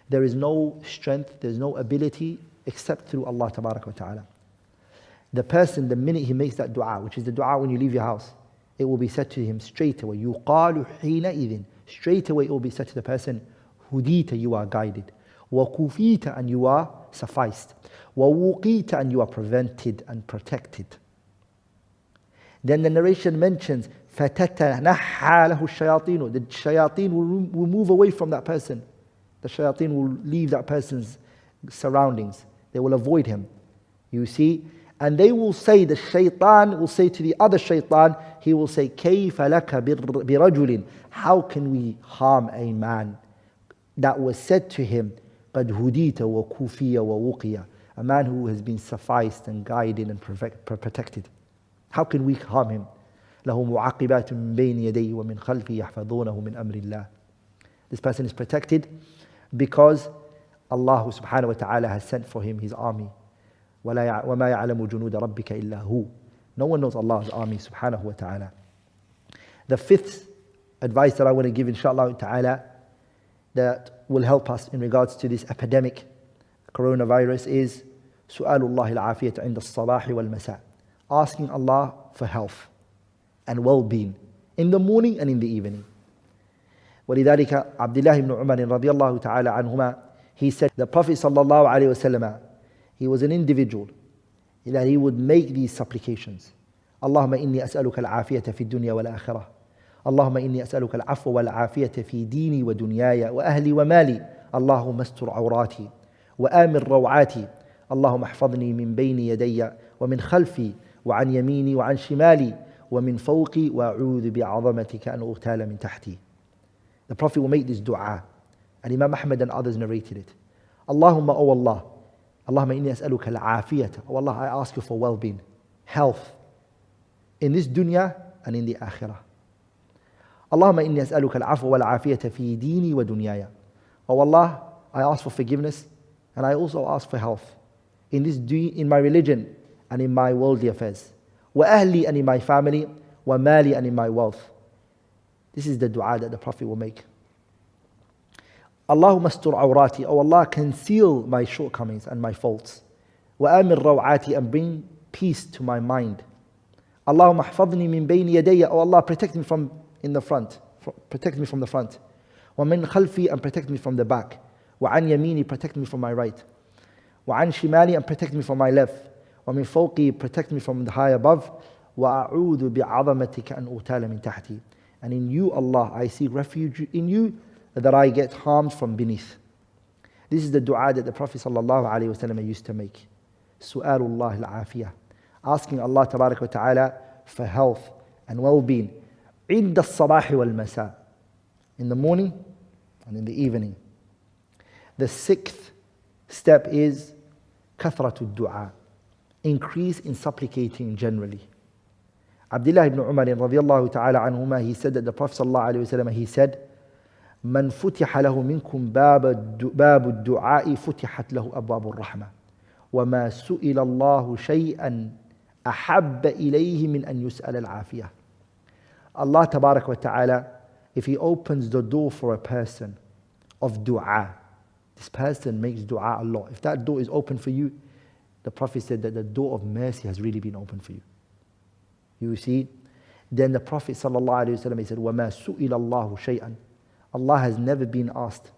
There is no strength, there is no ability except through Allah tabarak wa ta'ala. The person, the minute he makes that dua, which is the dua when you leave your house, it will be said to him straight away, يُقَالُ حِينَئِذٍ, straight away it will be said to the person, هُدِيتَ, you are guided, وَكُفِيتَ, and you are sufficed, وَوُقِيتَ, and you are prevented and protected. Then the narration mentions, فَتَتَنَحَّى لَهُ الشَّيَاطِينُ, the shayateen will move away from that person. The shayateen will leave that person's surroundings. They will avoid him. You see? And they will say, the shaitan will say to the other shaitan, he will say, كَيْفَ لَكَ بِرَجُلٍ, how can we harm a man that was said to him, قَدْ هُدِيتَ وَكُفِيَ وَوُقِيَ, a man who has been sufficed and guided and protected. How can we harm him? لَهُ مُعَقِبَاتٌ مِّن بَيْنِ يَدَيْهِ وَمِنْ خَلْفِهِ يَحْفَظُونَهُ مِنْ أَمْرِ اللَّهِ. This person is protected because Allah subhanahu wa ta'ala has sent for him his army. وَمَا يَعْلَمُ جُنُودَ رَبِّكَ إِلَّا هُ. No one knows Allah's army subhanahu wa ta'ala. The fifth advice that I want to give inshaAllah ta'ala that will help us in regards to this epidemic, coronavirus, is سؤال الله العافية عند الصباح والمساء. Asking Allah for health and well-being in the morning and in the evening. ولذلك عبد الله بن عمر رضي الله تعالى عنهما, he said, the Prophet sallallahu alaihi wasallam, he was an individual that he would make these supplications. اللهم إني أسألك العافية في الدنيا والآخرة. اللهم إني أسألك العفو والعافية في ديني ودنياي وأهلي ومالي. اللهم استر عوراتي وآمن روعاتي. اللهم احفظني من بين يدي ومن خلفي وعن يميني وعن شمالي ومن فوقي وأعوذ بعظمتك أن أغتال من تحتي. The Prophet will make this dua, and Imam Ahmad and others narrated it. Allahumma, O Allah, Allahumma inni as'aluka al-afiyata. O Allah, I ask you for well-being, health, in this dunya and in the akhirah. Allahumma inni as'aluka al-afwa wal-afiyata fi dini wa dunyaya. O Allah, I ask for forgiveness, and I also ask for health in my religion and in my worldly affairs. وأهلي and in my family, ومالي and in my wealth. This is the dua that the Prophet will make. Allahumma astur awrati, oh Allah, conceal my shortcomings and my faults. وآمن روعاتي, and bring peace to my mind. Allahumma ahfadni min bayni yadayya, oh Allah, protect me from in the front, protect me from the front. ومن خلفي, and protect me from the back. وعن يميني, protect me from my right. وعن شمالي, and protect me from my left. ومن فوقي, protect me from the high above. وأعوذ بعظمتك أن أغتال من تحتي. And in you, Allah, I seek refuge in you that I get harmed from beneath. This is the dua that the Prophet ﷺ used to make. Su'alullah al-afiyah. Asking Allah Tabarak wa Ta'ala for health and well-being. عند الصباح والمساء. In the morning and in the evening. The 6th step is كثرة الدعاء. Increase in supplicating generally. Abdullah ibn Umar radiyallahu ta'ala anhuma, he said that the Prophet sallallahu alayhi wa sallam, he said, من فتح له منكم باب الدعاء فتحت له أبواب الرحمة وما سئل الله شيئا أحب إليه من أن يسأل العافية. Allah Tabarak wa Ta'ala, if He opens the door for a person of dua, this person makes dua a lot. If that door is open for you, the Prophet said that the door of mercy has really been opened for you. You see, then the Prophet sallallahu alaihi wasallam, he said, وَمَا سُئِلَ اللَّهُ شَيْئًا. Allah has never been asked.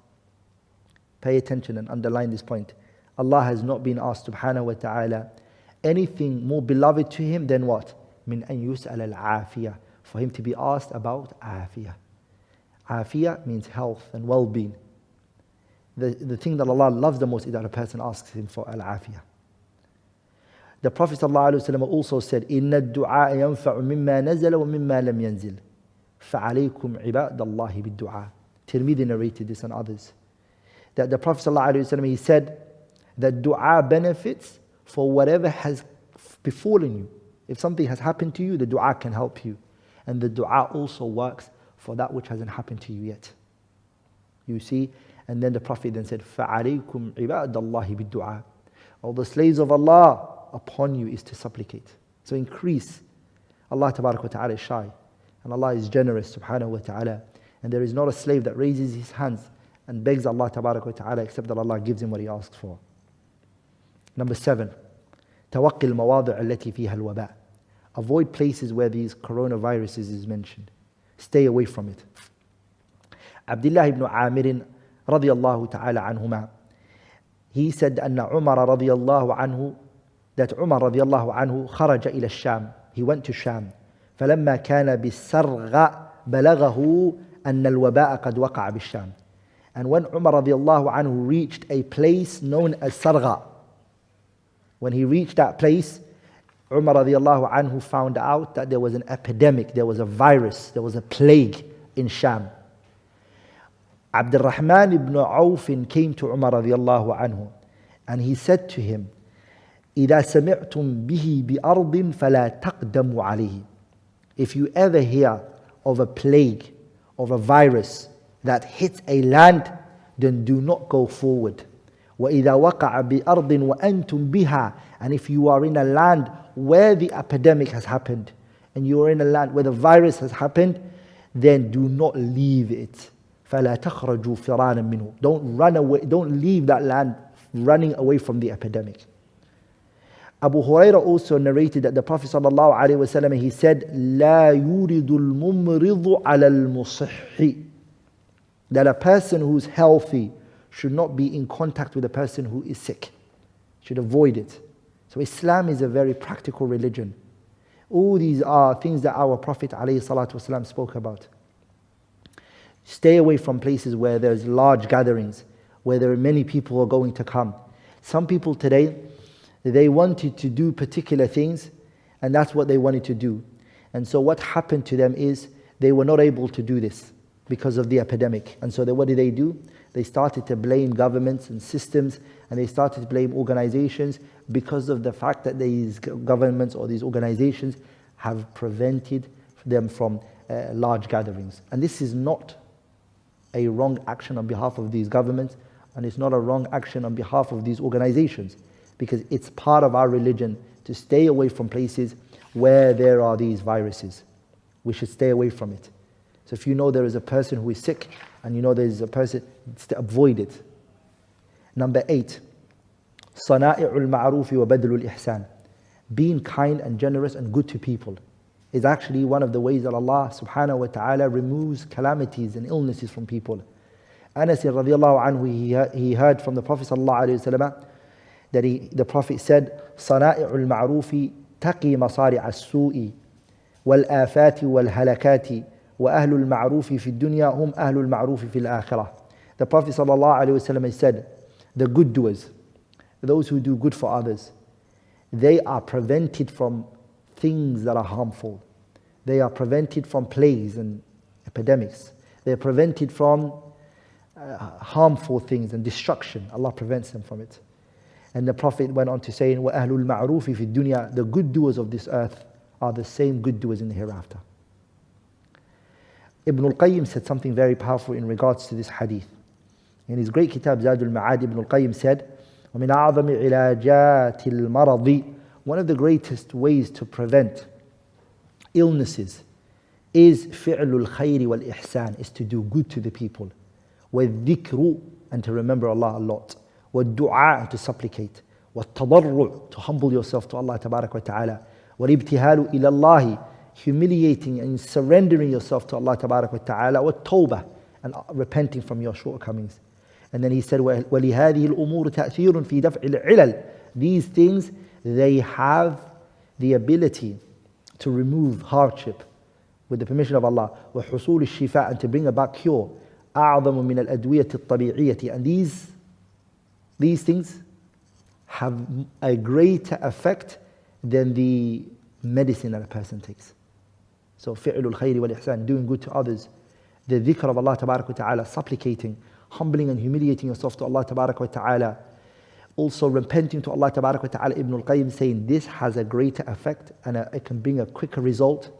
Pay attention and underline this point. Allah has not been asked, subhanahu wa ta'ala, anything more beloved to Him than what? مِنْ أَن يُسْأَلَ الْعَافِيَةِ. For Him to be asked about afiyah. Afiyah means health and well-being. The thing that Allah loves the most is that a person asks Him for al-afiyah. The Prophet ﷺ also said, إِنَّ الدُّعَاءَ يَنْفَعُ مِمَّا نَزَلَ وَمِمَّا لَمْ يَنزِلْ فَعَلَيْكُمْ عِبَادَ اللَّهِ بِالدُّعَاءِ. Tirmidhi narrated this and others. That the Prophet ﷺ, he said that dua benefits for whatever has befallen you. If something has happened to you, the dua can help you. And the dua also works for that which hasn't happened to you yet. You see? And then the Prophet then said, فَعَلَيْكُمْ عِبَادَ اللَّهِ بِالدُّعَاءِ. All the slaves of Allah, upon you is to supplicate. So increase. Allah Tabarak wa Ta'ala is shy. And Allah is generous, subhanahu wa ta'ala. And there is not a slave that raises his hands and begs Allah Tabarak wa Ta'ala except that Allah gives him what he asks for. Number 7. توقي المواضع التي فيها الوباء. Avoid places where these coronaviruses is mentioned. Stay away from it. Abdullah ibn Amir radiyallahu ta'ala anhuma, he said أن عمر radiyallahu anhu, that Umar radiyallahu anhu خرج إلى الشام. He went to Sham. فلما كان بالسرغ بلغه أن الوباء قد وقع بالشام. And when Umar radiyallahu anhu reached a place known as Sargha, when he reached that place, Umar radiyallahu anhu found out that there was an epidemic, there was a virus, there was a plague in Sham. Abdurrahman ibn Auf came to Umar radiyallahu anhu and he said to him, إِذَا سَمِعْتُمْ بِهِ بِأَرْضٍ فَلَا تَقْدَمُوا عَلَيْهِ. If you ever hear of a plague, of a virus that hits a land, then do not go forward. وَإِذَا وَقَعَ بِأَرْضٍ وَأَنْتُمْ بِهَا. And if you are in a land where the epidemic has happened, and you are in a land where the virus has happened, then do not leave it. فَلَا تَخْرَجُوا فِرَارًا مِنْهُ. Don't run away, don't leave that land running away from the epidemic. Abu Hurairah also narrated that the Prophet ﷺ, he said, لا يورد الممرض على المصح. That a person who's healthy should not be in contact with a person who is sick. Should avoid it. So Islam is a very practical religion. All these are things that our Prophet ﷺ spoke about. Stay away from places where there's large gatherings, where there are many people who are going to come. Some people today, they wanted to do particular things, and that's what they wanted to do. And so what happened to them is they were not able to do this because of the epidemic. And so what did they do? They started to blame governments and systems, and they started to blame organizations because of the fact that these governments or these organizations have prevented them from large gatherings. And this is not a wrong action on behalf of these governments, and it's not a wrong action on behalf of these organizations, because it's part of our religion to stay away from places where there are these viruses. We should stay away from it. So if you know there is a person who is sick and you know there is a person, avoid it. Number 8, صنائع المعروف وبذل الإحسان. Being kind and generous and good to people is actually one of the ways that Allah subhanahu wa ta'ala removes calamities and illnesses from people. Anas radiallahu anhu, he heard from the Prophet sallallahu alayhi wa sallam that the Prophet said, صنائع المعروف تقي مصارع السوء والآفات والهلكات وأهل المعروف في الدنيا هم أهل المعروف في الآخرة. The Prophet sallallahu alayhi wa sallam said, the good doers, those who do good for others, they are prevented from things that are harmful. They are prevented from plagues and epidemics. They are prevented from harmful things and destruction. Allah prevents them from it. And the Prophet went on to say, وَأَهْلُ الْمَعْرُوفِ فِي الدُّنْيَا, the good doers of this earth are the same good doers in the hereafter. Ibn al-Qayyim said something very powerful in regards to this hadith. In his great kitab Zadul Ma'ad, Ibn al-Qayyim said, وَمِنْ أَعْظَمِ عِلَاجَاتِ الْمَرَضِ, one of the greatest ways to prevent illnesses is فِعْلُ الْخَيْرِ وَالْإِحْسَانِ, is to do good to the people. وَالذِّكْرُ, and to remember Allah a lot. وَالدُّعَاء, and to supplicate. وَالتَّضَرُّعُ, to humble yourself to Allah tabarak wa ta'ala. وَالِابْتِهَالُ إِلَى اللَّهِ, humiliating and surrendering yourself to Allah tabarak wa ta'ala. وَالتَّوْبَةِ, and repenting from your shortcomings. And then he said, وَلِهَذِهِ الْأُمُورُ تَأْثِيرٌ فِي دَفْعِ الْعِلَلِ, these things, they have the ability to remove hardship with the permission of Allah. وَحُصُولِ الشِّفَاء, and to bring about cure. أَعْظَمُ مِنَ الْأَدْوِيَةِ الطَّبِيعِيَّةِ, and these things have a greater effect than the medicine that a person takes. So فِعْلُ الْخَيْرِ وَالْإِحْسَانِ, doing good to others, the dhikr of Allah tabarak wa ta'ala, supplicating, humbling and humiliating yourself to Allah tabarak wa ta'ala, also repenting to Allah tabarak wa ta'ala. Ibn al-Qayyim saying this has a greater effect and it can bring a quicker result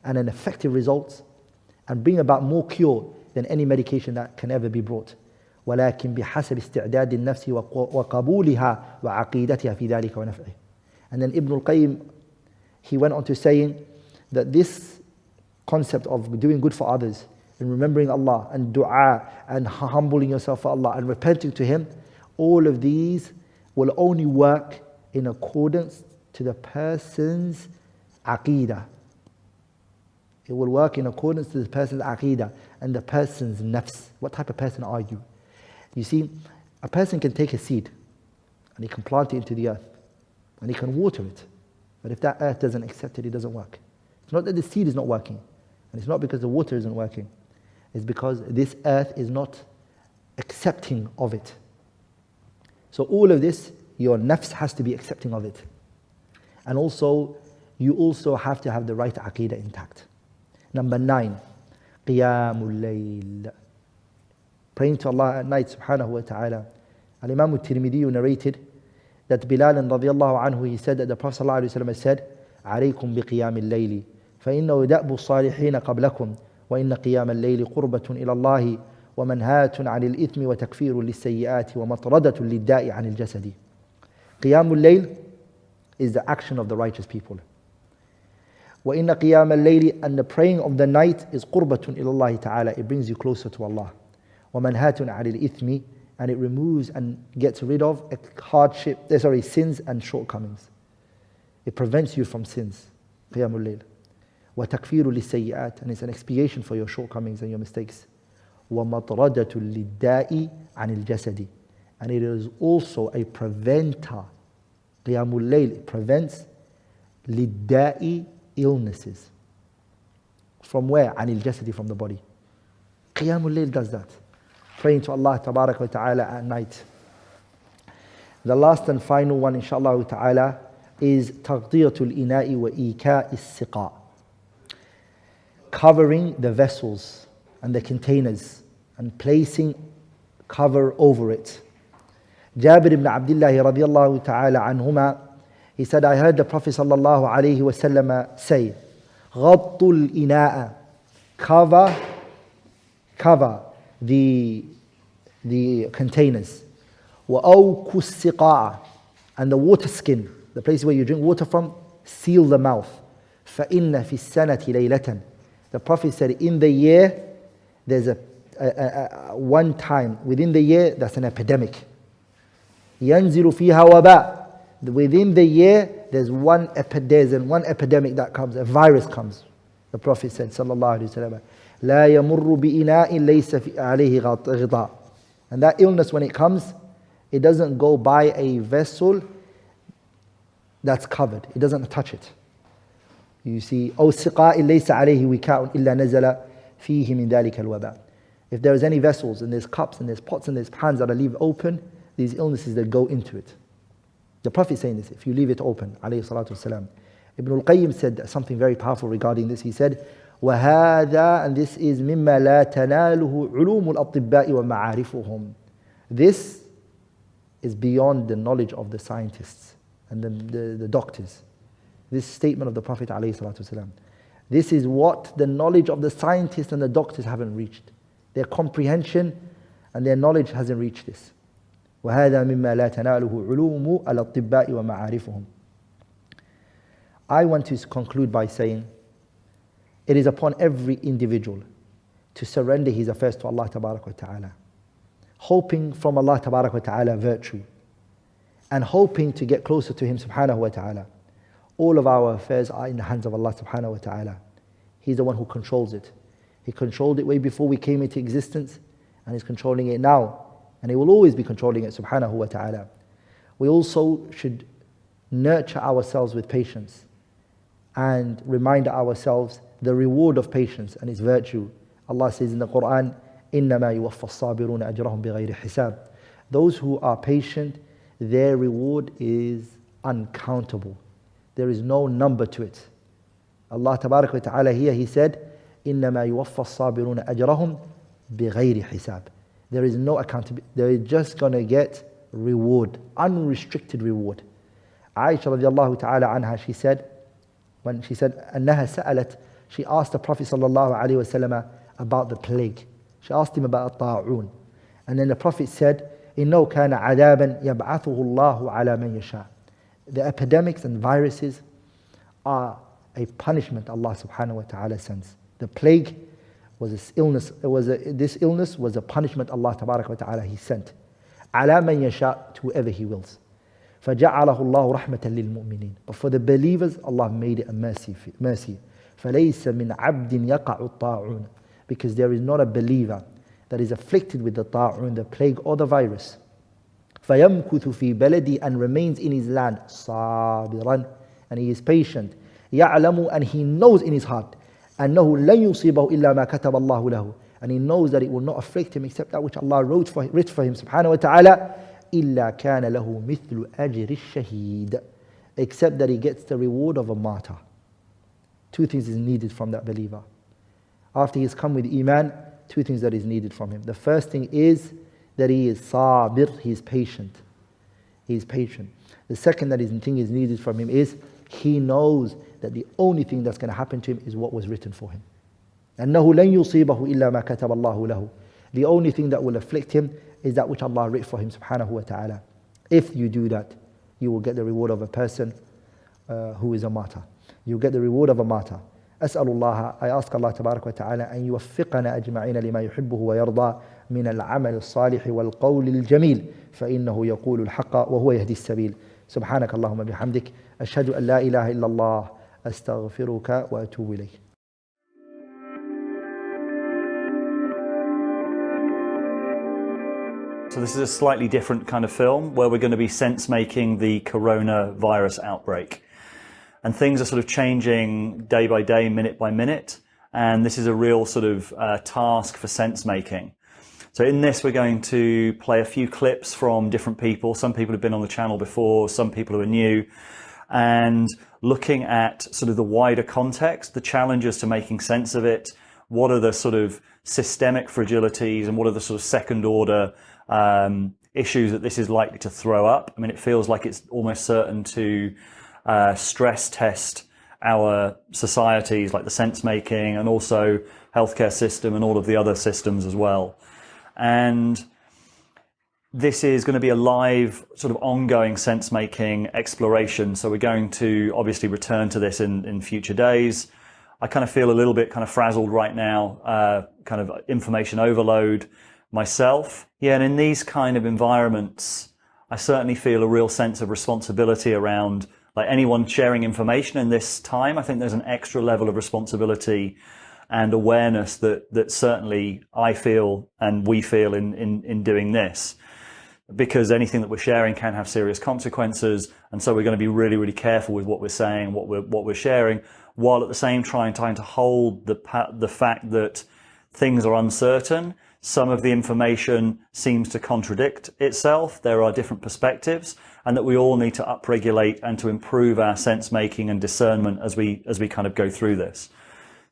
and an effective result and bring about more cure than any medication that can ever be brought. ولكن بحسب استعداد النفس وقبولها وعقيدتها في ذلك ونفعه. And then Ibn al-Qayyim, he went on to saying that this concept of doing good for others and remembering Allah and dua and humbling yourself for Allah and repenting to Him, all of these will only work in accordance to the person's aqeedah. It will work in accordance to the person's aqeedah and the person's nafs. What type of person are you? You see, a person can take a seed and he can plant it into the earth and he can water it. But if that earth doesn't accept it, it doesn't work. It's not that the seed is not working, and it's not because the water isn't working. It's because this earth is not accepting of it. So all of this, your nafs has to be accepting of it. And also, you also have to have the right aqeedah intact. Number 9, qiyamul layl. Praying to Allah at night, subhanahu wa ta'ala. Al-Imam al-Tirmidhi narrated that Bilal radiallahu anhu, he said that the Prophet sallallahu alayhi wa sallam said, عليكم بقيام الليل فإنه دأب الصالحين قبلكم وإن قيام الليل قربة إلى الله ومنهاة عن الإثم وتكفير للسيئات ومطردة للداء عن الجسد. قيام الليل is the action of the righteous people. وإن قيام الليل, and the praying of the night is قربة إلى الله تعالى, it brings you closer to Allah. ومنهاة عن الإثم, and it removes and gets rid of sins and shortcomings. It prevents you from sins. قيام الليل. وتكفير للسيئات, and it's an expiation for your shortcomings and your mistakes. ومطردة للداء عن الجسد, and it is also a preventer. قيام الليل prevents للداء, illnesses. From where? عن الجسد, from the body. قيام الليل does that. Praying to Allah tabarak wa ta'ala at night. The last and final one, inshallah ta'ala, is تغطية الإناء وإيكاء السقاء. Covering the vessels and the containers and placing cover over it. Jabir ibn Abdullah radiyallahu ta'ala anhuma, he said, I heard the Prophet sallallahu alayhi wa sallam say, غطوا الإناء, cover the containers. وأوكوا السقاء, and the water skin, the place where you drink water from, seal the mouth. فَإِنَّ فِي السَّنَةِ لَيْلَةً. The Prophet said, in the year, there's a one time within the year that's an epidemic. يَنْزِلُ فِيهَا وَبَاء. Within the year, there's one epidemic that comes, a virus comes. The Prophet said, sallallahu alaihi wasallam, لا يمر بإناء ليس عليه غطاء. And that illness, when it comes, it doesn't go by a vessel that's covered. It doesn't touch it. You see, أو سقاء ليس عليه وكاء إلا نزل فيه من ذلك الوباء. If there's any vessels and there's cups and there's pots and there's pans that are left open, these illnesses that go into it. The Prophet is saying this, if you leave it open, alayhi salatu wasalam. Ibn al-Qayyim said something very powerful regarding this. He said, وَهَذَا, and this is مِمَّا لَا تَنَالُهُ عُلُومُ الْأَطِبَّاءِ وَمَعَارِفُهُم. This is beyond the knowledge of the scientists and the doctors. This statement of the Prophet ﷺ. This is what the knowledge of the scientists and the doctors haven't reached. Their comprehension and their knowledge hasn't reached this. وَهَذَا مِمَّا لَا تَنَالُهُ عُلُومُ الْأَطِبَّاءِ وَمَعَارِفُهُم. I want to conclude by saying, it is upon every individual to surrender his affairs to Allah Tabarak wa Ta'ala, hoping from Allah Tabarak wa Ta'ala virtue, and hoping to get closer to Him Subhanahu wa Ta'ala. All of our affairs are in the hands of Allah Subhanahu wa Ta'ala. He's the one who controls it. He controlled it way before we came into existence, and He's controlling it now, and He will always be controlling it Subhanahu wa Ta'ala. We also should nurture ourselves with patience and remind ourselves the reward of patience and its virtue. Allah says in the Quran, إِنَّمَا يُوَفَّى الصَّابِرُونَ أَجْرَهُمْ بِغَيْرِ حِسَابٍ. Those who are patient, their reward is uncountable. There is no number to it. Allah Tabarak wa Ta'ala here, He said, إِنَّمَا يُوَفَّى الصَّابِرُونَ أَجْرَهُم بِغَيْرِ حِسَابٍ. There is no accountability. They're just going to get reward, unrestricted reward. Aisha radiallahu ta'ala anha, she said, when she said, أنها سألت, she asked the Prophet sallallahu alaihi wasallam about the plague. She asked him about الطاعون. And then the Prophet said, إِنَّهُ كَانَ عَذَابًا يَبْعَثُهُ اللَّهُ عَلَى مَنْ يَشَاءُ. The epidemics and viruses are a punishment Allah subhanahu wa ta'ala sends. The plague was this illness. This illness was a punishment Allah tabarak wa ta'ala He sent. عَلَى مَنْ يَشَاءُ, to whoever He wills. فَجَعَلَهُ اللَّهُ رَحْمَةً لِلْمُؤْمِنِينَ. But for the believers, Allah made it a mercy. فَلَيْسَ مِنْ عَبْدٍ يَقَعُ الطَّاعُونَ. Because there is not a believer that is afflicted with the ta'un, the plague or the virus. فَيَمْكُثُ فِي بَلَدِي, and remains in his land, صَابِرًا, and he is patient. يَعْلَمُ, and he knows in his heart, أَنَّهُ لَنْ يُصِيبَهُ إِلَّا مَا كَتَبَ اللَّهُ لَهُ. And he knows that it will not afflict him except that which Allah wrote for him subhanahu wa ta'ala. إِلَّا كَانَ لَهُ مِثْلُ أَجْرِ الشَّهِيدِ. Except that he gets the reward of a martyr. Two things is needed from that believer. After he has come with Iman, two things that is needed from him. The first thing is that he is sabir, he is patient. He is patient. The second thing is needed from him is he knows that the only thing that's going to happen to him is what was written for him. أَنَّهُ لَنْ يُصِيبَهُ إِلَّا مَا كَتَبَ اللَّهُ لَهُ. The only thing that will afflict him is that which Allah wrote for him subhanahu wa ta'ala. If you do that, you will get the reward of a person who is a martyr. You get the reward of a martyr. أسأل الله, I ask Allah تبارك وتعالى أن يوفقنا أجمعين لما يحبه ويرضى من العمل الصالح والقول الجميل فإنه يقول الحق وهو يهدي السبيل. سبحانك اللهم بحمدك أشهد أن لا إله إلا الله أستغفرك وأتوب إليك. So this is a slightly different kind of film where we're going to be sense-making the coronavirus outbreak. And things are sort of changing day by day, minute by minute. And this is a real sort of task for sense-making. So in this, we're going to play a few clips from different people. Some people have been on the channel before, some people who are new. And looking at sort of the wider context, the challenges to making sense of it, what are the sort of systemic fragilities and what are the sort of second order issues that this is likely to throw up. I mean, it feels like it's almost certain to stress test our societies like the sense making and also healthcare system and all of the other systems as well. And This is going to be a live, sort of ongoing sense-making exploration. So we're going to obviously return to this in future days. I kind of feel a little bit kind of frazzled right now, kind of information overload myself. Yeah, and in these kind of environments, I certainly feel a real sense of responsibility around like anyone sharing information in this time. I think there's an extra level of responsibility and awareness that certainly I feel and we feel in doing this, because anything that we're sharing can have serious consequences. And so we're going to be really, really careful with what we're saying, what we're sharing, while at the same time trying to hold the fact that things are uncertain. Some of the information seems to contradict itself. There are different perspectives, and that we all need to upregulate and to improve our sense making and discernment as we kind of go through this.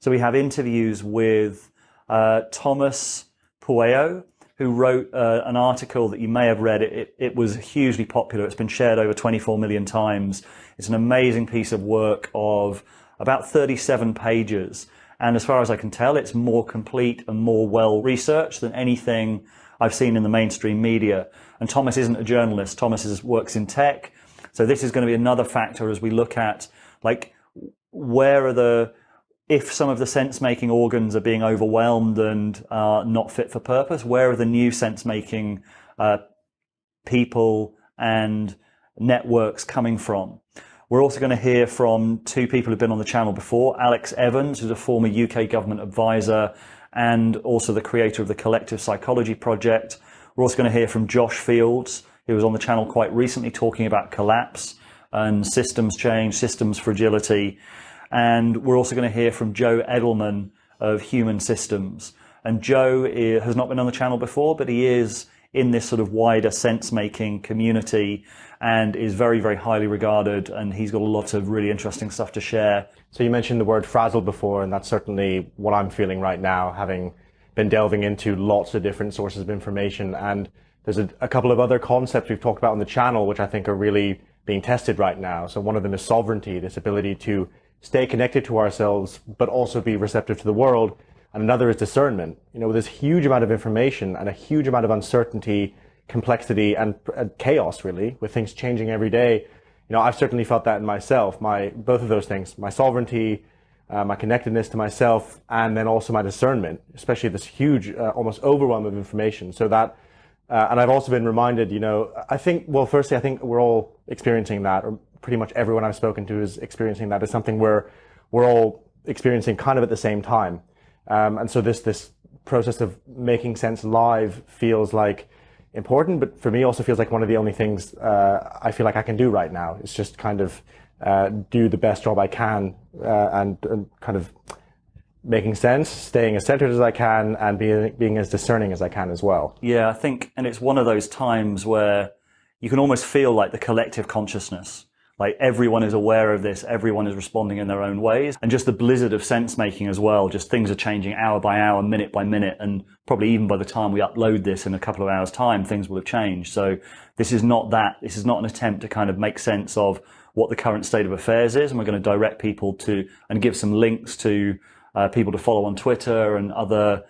So we have interviews with Thomas Pueo, who wrote an article that you may have read. It was hugely popular. It's been shared over 24 million times. It's an amazing piece of work of about 37 pages. And as far as I can tell, it's more complete and more well-researched than anything I've seen in the mainstream media. And Thomas isn't a journalist. Thomas works in tech. So this is going to be another factor as we look at, like, if some of the sense-making organs are being overwhelmed and not fit for purpose, where are the new sense-making people and networks coming from? We're also going to hear from two people who've been on the channel before. Alex Evans, who's a former UK government advisor and also the creator of the Collective Psychology Project. We're also going to hear from Josh Fields, who was on the channel quite recently talking about collapse and systems change, systems fragility. And we're also going to hear from Joe Edelman of Human Systems. And Joe has not been on the channel before, but he is in this sort of wider sense-making community and is very, very highly regarded. And he's got a lot of really interesting stuff to share. So you mentioned the word frazzled before, and that's certainly what I'm feeling right now, having been delving into lots of different sources of information. And there's a couple of other concepts we've talked about on the channel, which I think are really being tested right now. So one of them is sovereignty, this ability to stay connected to ourselves, but also be receptive to the world. And another is discernment. You know, with this huge amount of information and a huge amount of uncertainty, complexity, and chaos, really, with things changing every day. You know, I've certainly felt that in myself, both of those things, my sovereignty, my connectedness to myself, and then also my discernment, especially this huge, almost overwhelm of information. So that, and I've also been reminded, you know, firstly, I think we're all experiencing that, or pretty much everyone I've spoken to is experiencing that. It's something we're all experiencing kind of at the same time. And so this process of making sense live feels like important, but for me also feels like one of the only things I feel like I can do right now. It's just kind of do the best job I can and kind of making sense, staying as centered as I can, and being as discerning as I can as well. Yeah, I think, and it's one of those times where you can almost feel like the collective consciousness. Like everyone is aware of this, everyone is responding in their own ways. And just the blizzard of sense making as well, just things are changing hour by hour, minute by minute, and probably even by the time we upload this in a couple of hours time, things will have changed. So this is not an attempt to kind of make sense of what the current state of affairs is. And we're going to direct people to, and give some links to people to follow on Twitter and other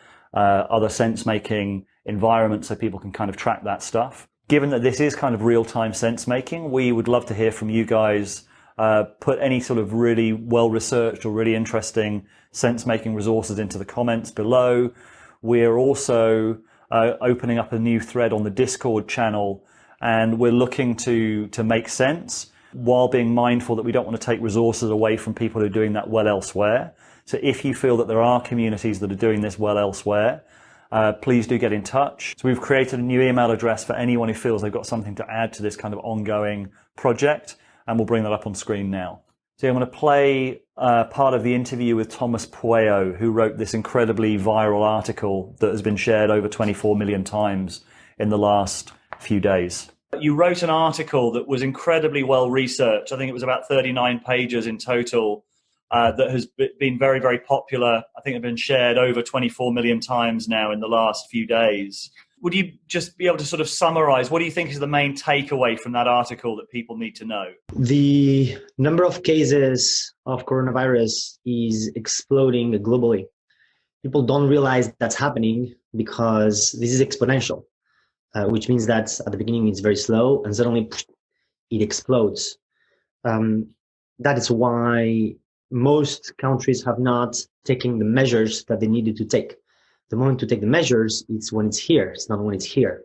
sense making environments so people can kind of track that stuff. Given that this is kind of real-time sense-making, we would love to hear from you guys. Put any sort of really well-researched or really interesting sense-making resources into the comments below. We're also opening up a new thread on the Discord channel, and we're looking to make sense while being mindful that we don't want to take resources away from people who are doing that well elsewhere. So if you feel that there are communities that are doing this well elsewhere, please do get in touch. So we've created a new email address for anyone who feels they've got something to add to this kind of ongoing project, and we'll bring that up on screen now. So I'm going to play part of the interview with Thomas Pueo, who wrote this incredibly viral article that has been shared over 24 million times in the last few days. You wrote an article that was incredibly well researched. I think it was about 39 pages in total. That has been very, very popular. I think it's been shared over 24 million times now in the last few days. Would you just be able to sort of summarize, what do you think is the main takeaway from that article that people need to know? The number of cases of coronavirus is exploding globally. People don't realize that's happening because this is exponential. which means that at the beginning it's very slow and suddenly it explodes. That is why most countries have not taken the measures that they needed to take. The moment to take the measures, it's when it's here. It's not when it's here.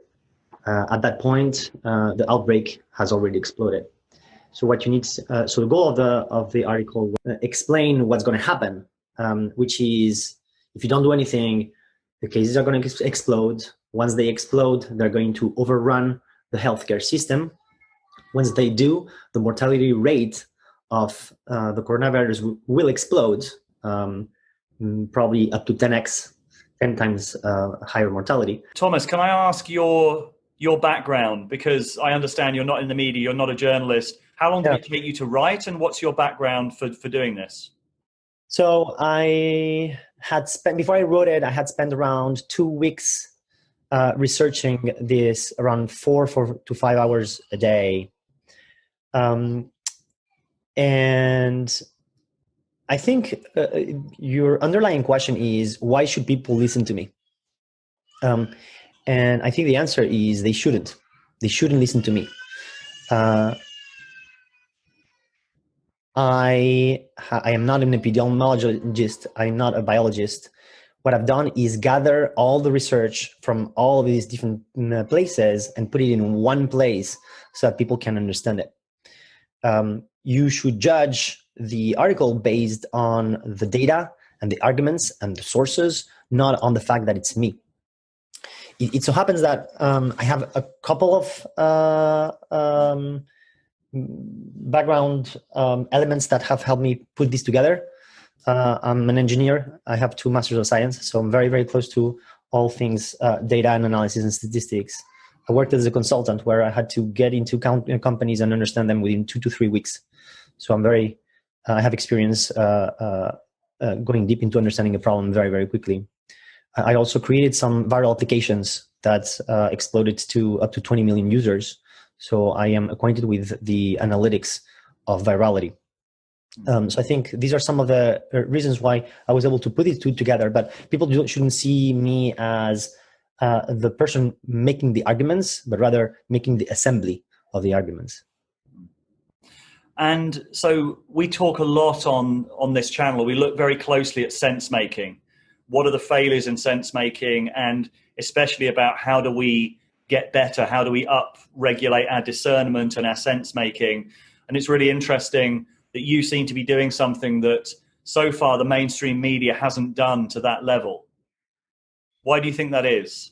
At that point, the outbreak has already exploded. So what you need, so the goal of the article explain what's going to happen, which is if you don't do anything, the cases are going to explode. Once they explode, they're going to overrun the healthcare system. Once they do, the mortality rate of the coronavirus will explode, probably up to 10 times higher mortality. Thomas, can I ask your background? Because I understand you're not in the media, you're not a journalist. How long did it take you to write, and what's your background for doing this? So I had spent, before I wrote it, I had spent around 2 weeks researching this, around 4 to 5 hours a day. And I think your underlying question is, why should people listen to me? And I think the answer is they shouldn't. They shouldn't listen to me. I am not an epidemiologist. I'm not a biologist. What I've done is gather all the research from all of these different places and put it in one place so that people can understand it. You should judge the article based on the data and the arguments and the sources, not on the fact that it's me. It so happens that I have a couple of background elements that have helped me put this together. I'm an engineer. I have 2 Masters of Science, so I'm very, very close to all things data and analysis and statistics. I worked as a consultant where I had to get into companies and understand them within 2 to 3 weeks. So I have experience going deep into understanding a problem very, very quickly. I also created some viral applications that exploded to up to 20 million users. So I am acquainted with the analytics of virality. So I think these are some of the reasons why I was able to put these 2 together, but people shouldn't see me as the person making the arguments, but rather making the assembly of the arguments. And so we talk a lot on this channel. We look very closely at sense making. What are the failures in sense making, and especially about how do we get better? How do we up-regulate our discernment and our sense making? And it's really interesting that you seem to be doing something that so far the mainstream media hasn't done to that level. Why do you think that is?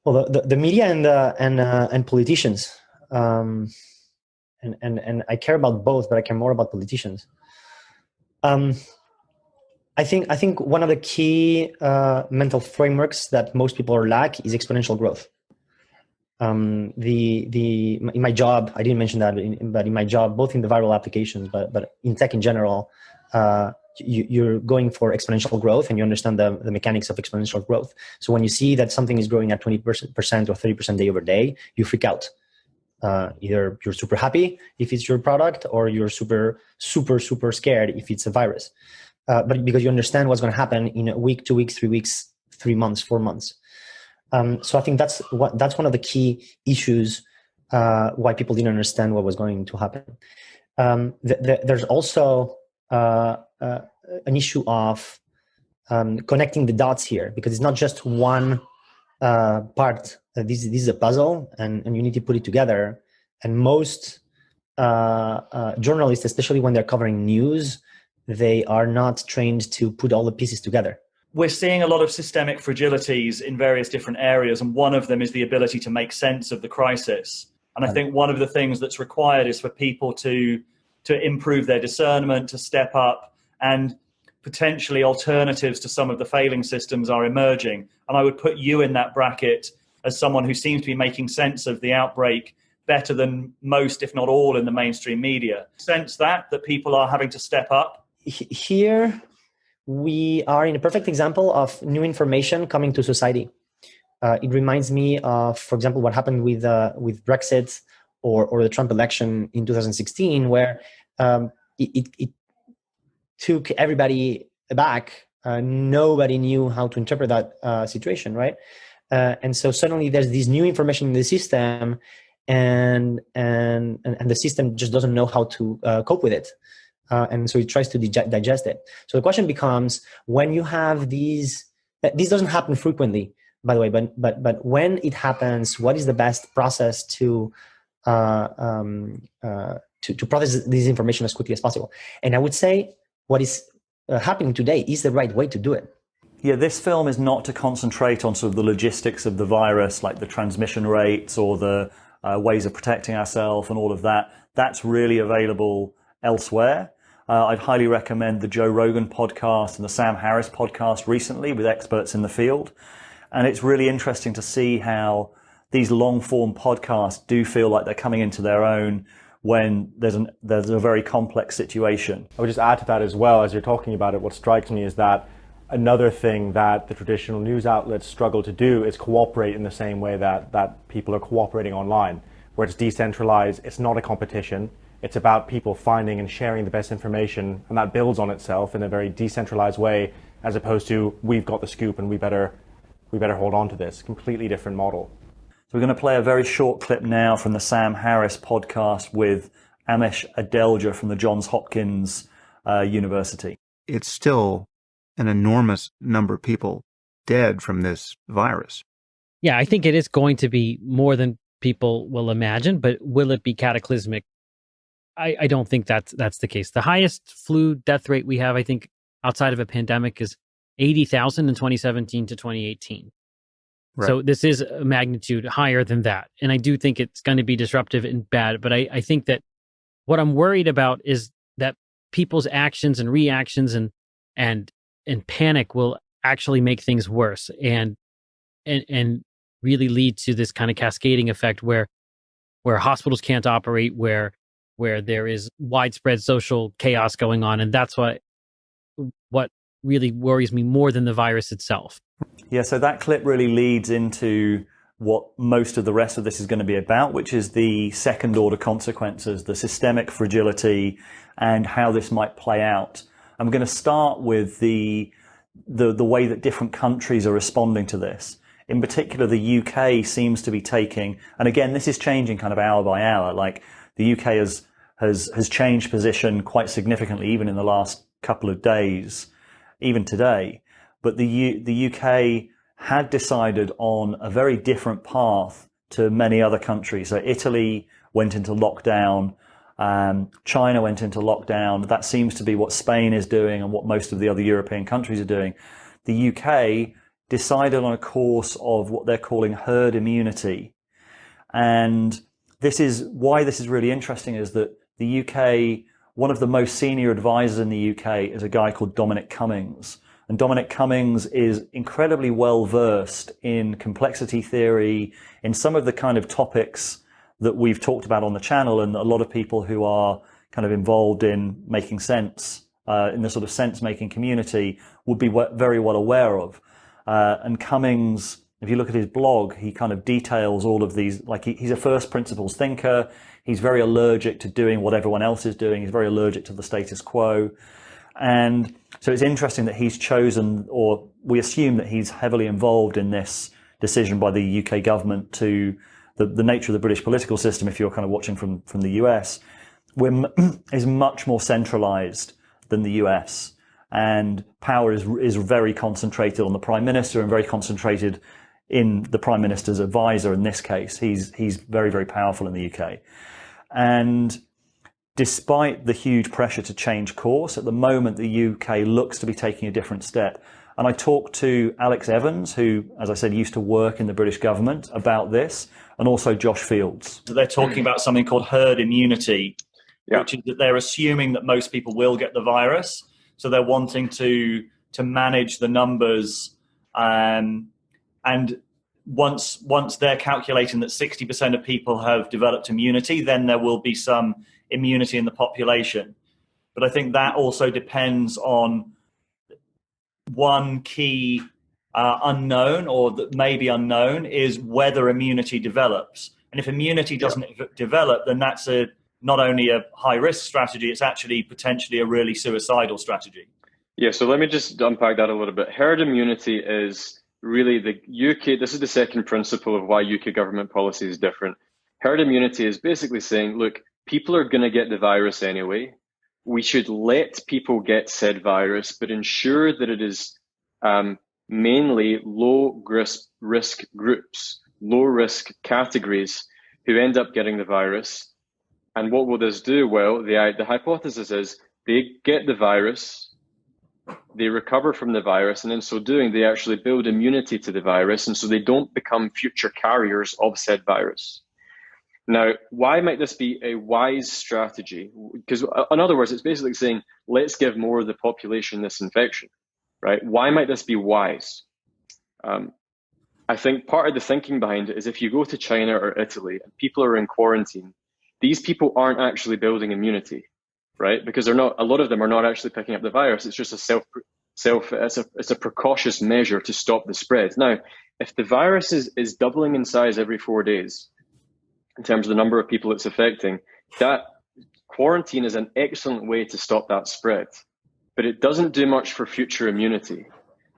Well, the media and politicians, and I care about both, but I care more about politicians. I think one of the key mental frameworks that most people lack is exponential growth. In my job, I didn't mention that, but in my job, both in the viral applications, but in tech in general, you're going for exponential growth, and you understand the mechanics of exponential growth. So when you see that something is growing at 20% or 30% day over day, you freak out. Either you're super happy if it's your product, or you're super scared if it's a virus. But because you understand what's going to happen in a week, 2 weeks, 3 weeks, 3 months, 4 months. So I think that's one of the key issues why people didn't understand what was going to happen. There's also an issue of connecting the dots here, because it's not just one part. This is a puzzle, and you need to put it together. And most journalists, especially when they're covering news, they are not trained to put all the pieces together. We're seeing a lot of systemic fragilities in various different areas, and one of them is the ability to make sense of the crisis. And I think one of the things that's required is for people to improve their discernment, to step up, and potentially alternatives to some of the failing systems are emerging. And I would put you in that bracket as someone who seems to be making sense of the outbreak better than most, if not all, in the mainstream media. Sense that people are having to step up? Here, we are in a perfect example of new information coming to society. It reminds me of, for example, what happened with Brexit or the Trump election in 2016, where it took everybody aback. Nobody knew how to interpret that situation, right? And so suddenly there's this new information in the system, and the system just doesn't know how to cope with it. And so it tries to digest it. So the question becomes, when you have this doesn't happen frequently, by the way, but when it happens, what is the best process to process this information as quickly as possible? And I would say what is happening today is the right way to do it. Yeah, this film is not to concentrate on sort of the logistics of the virus, like the transmission rates or the ways of protecting ourselves and all of that. That's really available elsewhere. I'd highly recommend the Joe Rogan podcast and the Sam Harris podcast recently with experts in the field. And it's really interesting to see how these long-form podcasts do feel like they're coming into their own when there's a very complex situation. I would just add to that as well, as you're talking about it, what strikes me is that another thing that the traditional news outlets struggle to do is cooperate in the same way that people are cooperating online, where it's decentralized, it's not a competition, it's about people finding and sharing the best information, and that builds on itself in a very decentralized way, as opposed to we've got the scoop and we better hold on to this. Completely different model. So we're going to play a very short clip now from the Sam Harris podcast with Amish Adelja from the Johns Hopkins University. It's still an enormous number of people dead from this virus. Yeah, I think it is going to be more than people will imagine, but will it be cataclysmic? I don't think that's the case. The highest flu death rate we have, I think, outside of a pandemic is 80,000 in 2017 to 2018. Right. So this is a magnitude higher than that. And I do think it's going to be disruptive and bad. But I think that what I'm worried about is that people's actions and reactions and panic will actually make things worse and really lead to this kind of cascading effect where hospitals can't operate, where there is widespread social chaos going on. And that's what really worries me more than the virus itself. Yeah, so that clip really leads into what most of the rest of this is going to be about, which is the second order consequences, the systemic fragility, and how this might play out. I'm going to start with the way that different countries are responding to this. In particular, the UK seems to be taking, and again, this is changing kind of hour by hour. Like the UK has changed position quite significantly, even in the last couple of days, even today. But the UK had decided on a very different path to many other countries. So Italy went into lockdown. China went into lockdown. That seems to be what Spain is doing and what most of the other European countries are doing. The UK decided on a course of what they're calling herd immunity. And this is why this is really interesting, is that the UK, one of the most senior advisors in the UK is a guy called Dominic Cummings. And Dominic Cummings is incredibly well versed in complexity theory, in some of the kind of topics that we've talked about on the channel, and a lot of people who are kind of involved in making sense, in the sort of sense-making community would be very well aware of. And Cummings, if you look at his blog, he kind of details all of these, like he's a first principles thinker. He's very allergic to doing what everyone else is doing. He's very allergic to the status quo. And so it's interesting that he's chosen, or we assume that he's heavily involved in this decision by the UK government to the nature of the British political system, if you're kind of watching from the US, is much more centralized than the US. And power is very concentrated on the Prime Minister and very concentrated in the Prime Minister's advisor in this case. He's very, very powerful in the UK. And despite the huge pressure to change course, at the moment the UK looks to be taking a different step. And I talked to Alex Evans, who, as I said, used to work in the British government, about this, and also Josh Fields. So they're talking about something called herd immunity, which is that they're assuming that most people will get the virus. So they're wanting to manage the numbers, and once they're calculating that 60% of people have developed immunity, then there will be some immunity in the population. But I think that also depends on one key unknown, or that may be unknown, is whether immunity develops. And if immunity doesn't develop, then that's not only a high-risk strategy, it's actually potentially a really suicidal strategy. Yeah, so let me just unpack that a little bit. Herd immunity is really the UK, this is the second principle of why UK government policy is different. Herd immunity is basically saying, look, people are going to get the virus anyway. We should let people get said virus, but ensure that it is mainly low risk groups, low risk categories who end up getting the virus. And what will this do? Well, the hypothesis is they get the virus, they recover from the virus, and in so doing, they actually build immunity to the virus, and so they don't become future carriers of said virus. Now, why might this be a wise strategy? Because in other words, it's basically saying, let's give more of the population this infection, right? Why might this be wise? I think part of the thinking behind it is if you go to China or Italy and people are in quarantine, these people aren't actually building immunity, right? Because they're not, a lot of them are not actually picking up the virus. It's just it's a precautious measure to stop the spread. Now, if the virus is doubling in size every 4 days, in terms of the number of people it's affecting, that quarantine is an excellent way to stop that spread, but it doesn't do much for future immunity.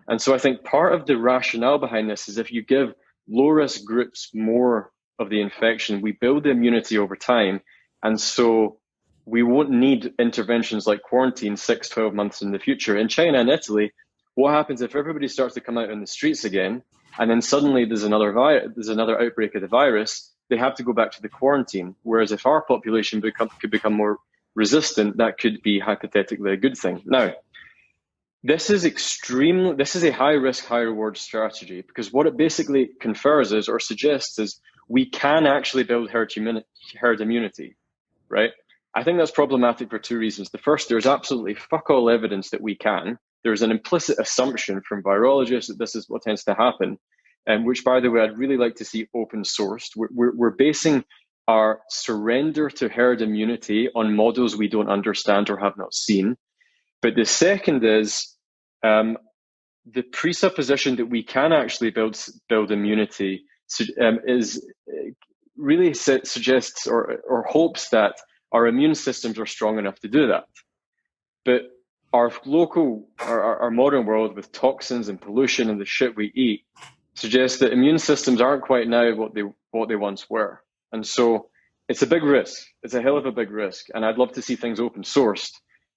And so I think part of the rationale behind this is if you give low-risk groups more of the infection, we build the immunity over time, and so we won't need interventions like quarantine 6, 12 months in the future. In China and Italy, what happens if everybody starts to come out in the streets again, and then suddenly there's another outbreak of the virus? They have to go back to the quarantine. Whereas if our population could become more resistant, that could be hypothetically a good thing. Now, this is a high risk, high reward strategy, because what it basically confers is, or suggests is, we can actually build herd immunity, right? I think that's problematic for two reasons. The first, there's absolutely fuck all evidence that we can. There's an implicit assumption from virologists that this is what tends to happen. Which, by the way, I'd really like to see open sourced. We're basing our surrender to herd immunity on models we don't understand or have not seen. But the second is the presupposition that we can actually build immunity really suggests or hopes that our immune systems are strong enough to do that. But our modern world with toxins and pollution and the shit we eat suggests that immune systems aren't quite now what they once were. And so it's a big risk. It's a hell of a big risk. And I'd love to see things open sourced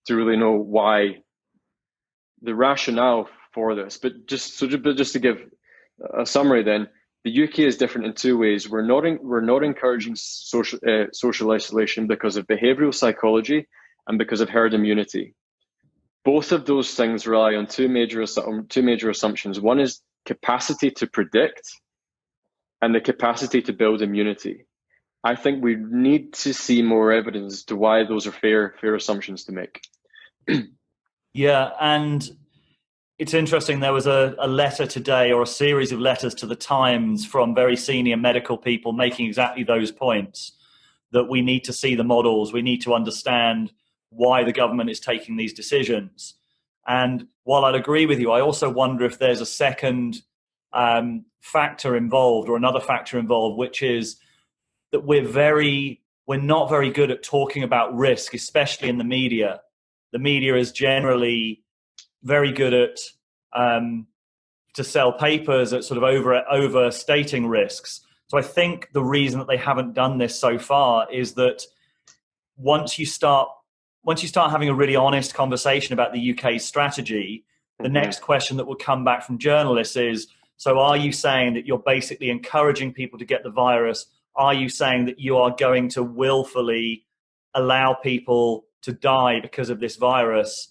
to really know why, the rationale for this. But just to give a summary then, the UK is different in two ways. We're not encouraging social isolation because of behavioral psychology and because of herd immunity. Both of those things rely on two major assumptions. One is capacity to predict and the capacity to build immunity. I think we need to see more evidence as to why those are fair assumptions to make. Yeah, and it's interesting. There was a letter today, or a series of letters to the Times from very senior medical people making exactly those points, that we need to see the models. We need to understand why the government is taking these decisions. And while I'd agree with you, I also wonder if there's a second factor involved, or another factor involved, which is that we're not very good at talking about risk, especially in the media. The media is generally very good at to sell papers at sort of overstating risks. So I think the reason that they haven't done this so far is that once you start having a really honest conversation about the UK's strategy, the next question that will come back from journalists is, so are you saying that you're basically encouraging people to get the virus? Are you saying that you are going to willfully allow people to die because of this virus?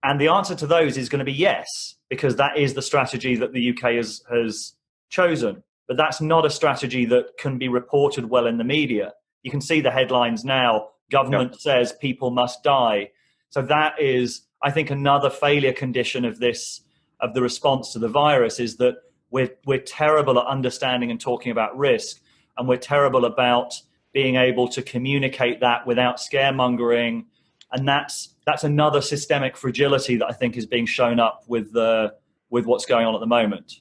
And the answer to those is going to be yes, because that is the strategy that the UK has chosen. But that's not a strategy that can be reported well in the media. You can see the headlines now. Government says people must die. So that is, I think, another failure condition of the response to the virus, is that we're terrible at understanding and talking about risk, and we're terrible about being able to communicate that without scaremongering. And that's another systemic fragility that I think is being shown up with what's going on at the moment.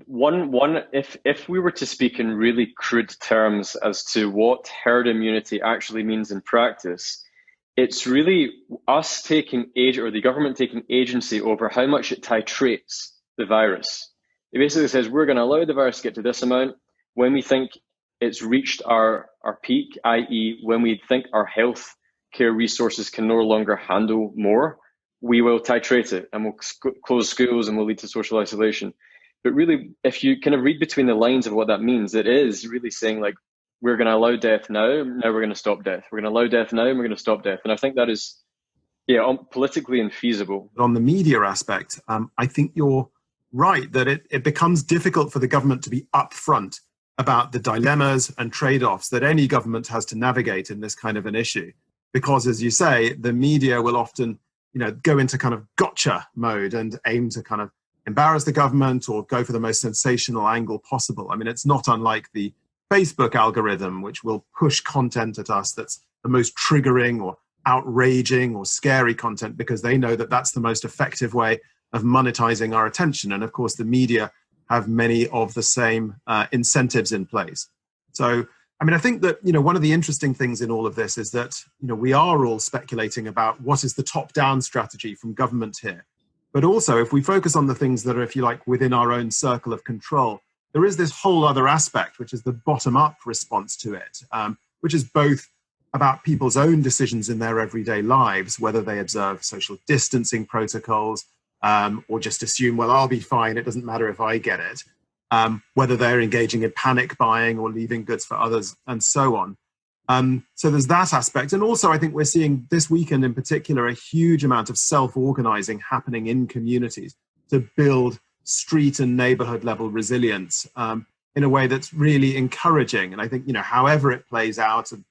If we were to speak in really crude terms as to what herd immunity actually means in practice, it's really us taking the government taking agency over how much it titrates the virus. It basically says we're going to allow the virus to get to this amount. When we think it's reached our peak, i.e. when we think our health care resources can no longer handle more, we will titrate it and we'll close schools and we'll lead to social isolation. But really, if you kind of read between the lines of what that means, it is really saying like, we're going to allow death now we're going to stop death. We're going to allow death now and we're going to stop death. And I think that is, politically infeasible. On the media aspect, I think you're right that it becomes difficult for the government to be upfront about the dilemmas and trade-offs that any government has to navigate in this kind of an issue. Because as you say, the media will often, go into kind of gotcha mode and aim to kind of embarrass the government or go for the most sensational angle possible. I mean, it's not unlike the Facebook algorithm, which will push content at us that's the most triggering or outraging or scary content because they know that that's the most effective way of monetizing our attention. And of course, the media have many of the same incentives in place. So, I mean, I think that, one of the interesting things in all of this is that, we are all speculating about what is the top-down strategy from government here. But also, if we focus on the things that are, if you like, within our own circle of control, there is this whole other aspect, which is the bottom-up response to it, which is both about people's own decisions in their everyday lives, whether they observe social distancing protocols or just assume, well, I'll be fine, it doesn't matter if I get it, whether they're engaging in panic buying or leaving goods for others, and so on. So there's that aspect. And also, I think we're seeing this weekend in particular a huge amount of self-organizing happening in communities to build street and neighborhood level resilience in a way that's really encouraging. And I think, however it plays out, and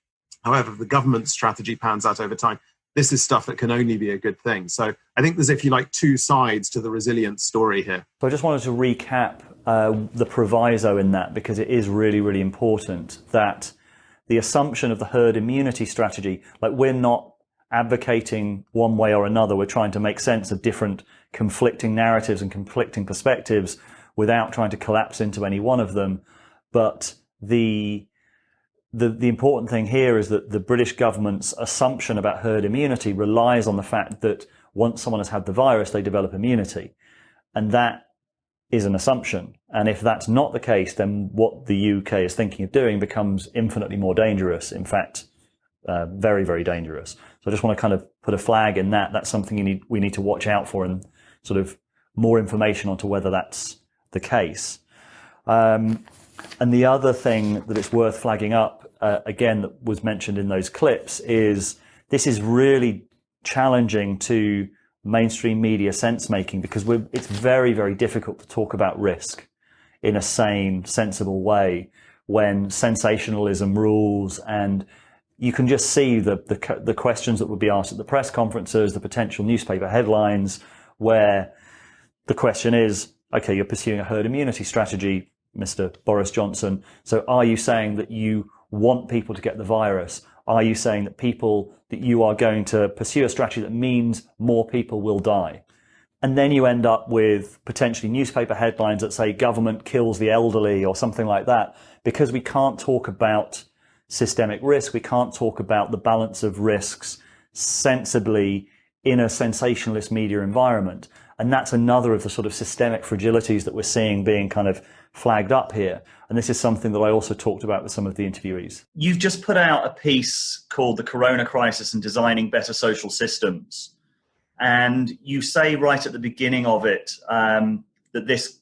however the government strategy pans out over time, this is stuff that can only be a good thing. So I think there's, if you like, two sides to the resilience story here. So I just wanted to recap the proviso in that, because it is really, really important that the assumption of the herd immunity strategy, like we're not advocating one way or another. We're trying to make sense of different conflicting narratives and conflicting perspectives without trying to collapse into any one of them. But the important thing here is that the British government's assumption about herd immunity relies on the fact that once someone has had the virus, they develop immunity. And that is an assumption. And if that's not the case, then what the UK is thinking of doing becomes infinitely more dangerous. In fact, very, very dangerous. So I just want to kind of put a flag in that. That's something we need to watch out for, and sort of more information onto whether that's the case. And the other thing that it's worth flagging up, again, that was mentioned in those clips, is this is really challenging to mainstream media sense making, because it's very, very difficult to talk about risk in a sane, sensible way when sensationalism rules, and you can just see the questions that would be asked at the press conferences, the potential newspaper headlines, where the question is, okay, you're pursuing a herd immunity strategy, Mr. Boris Johnson. So are you saying that you want people to get the virus? Are you saying that you are going to pursue a strategy that means more people will die? And then you end up with potentially newspaper headlines that say government kills the elderly or something like that, because we can't talk about systemic risk. We can't talk about the balance of risks sensibly in a sensationalist media environment. And that's another of the sort of systemic fragilities that we're seeing being kind of flagged up here. And this is something that I also talked about with some of the interviewees. You've just put out a piece called The Corona Crisis and Designing Better Social Systems. And you say right at the beginning of it that this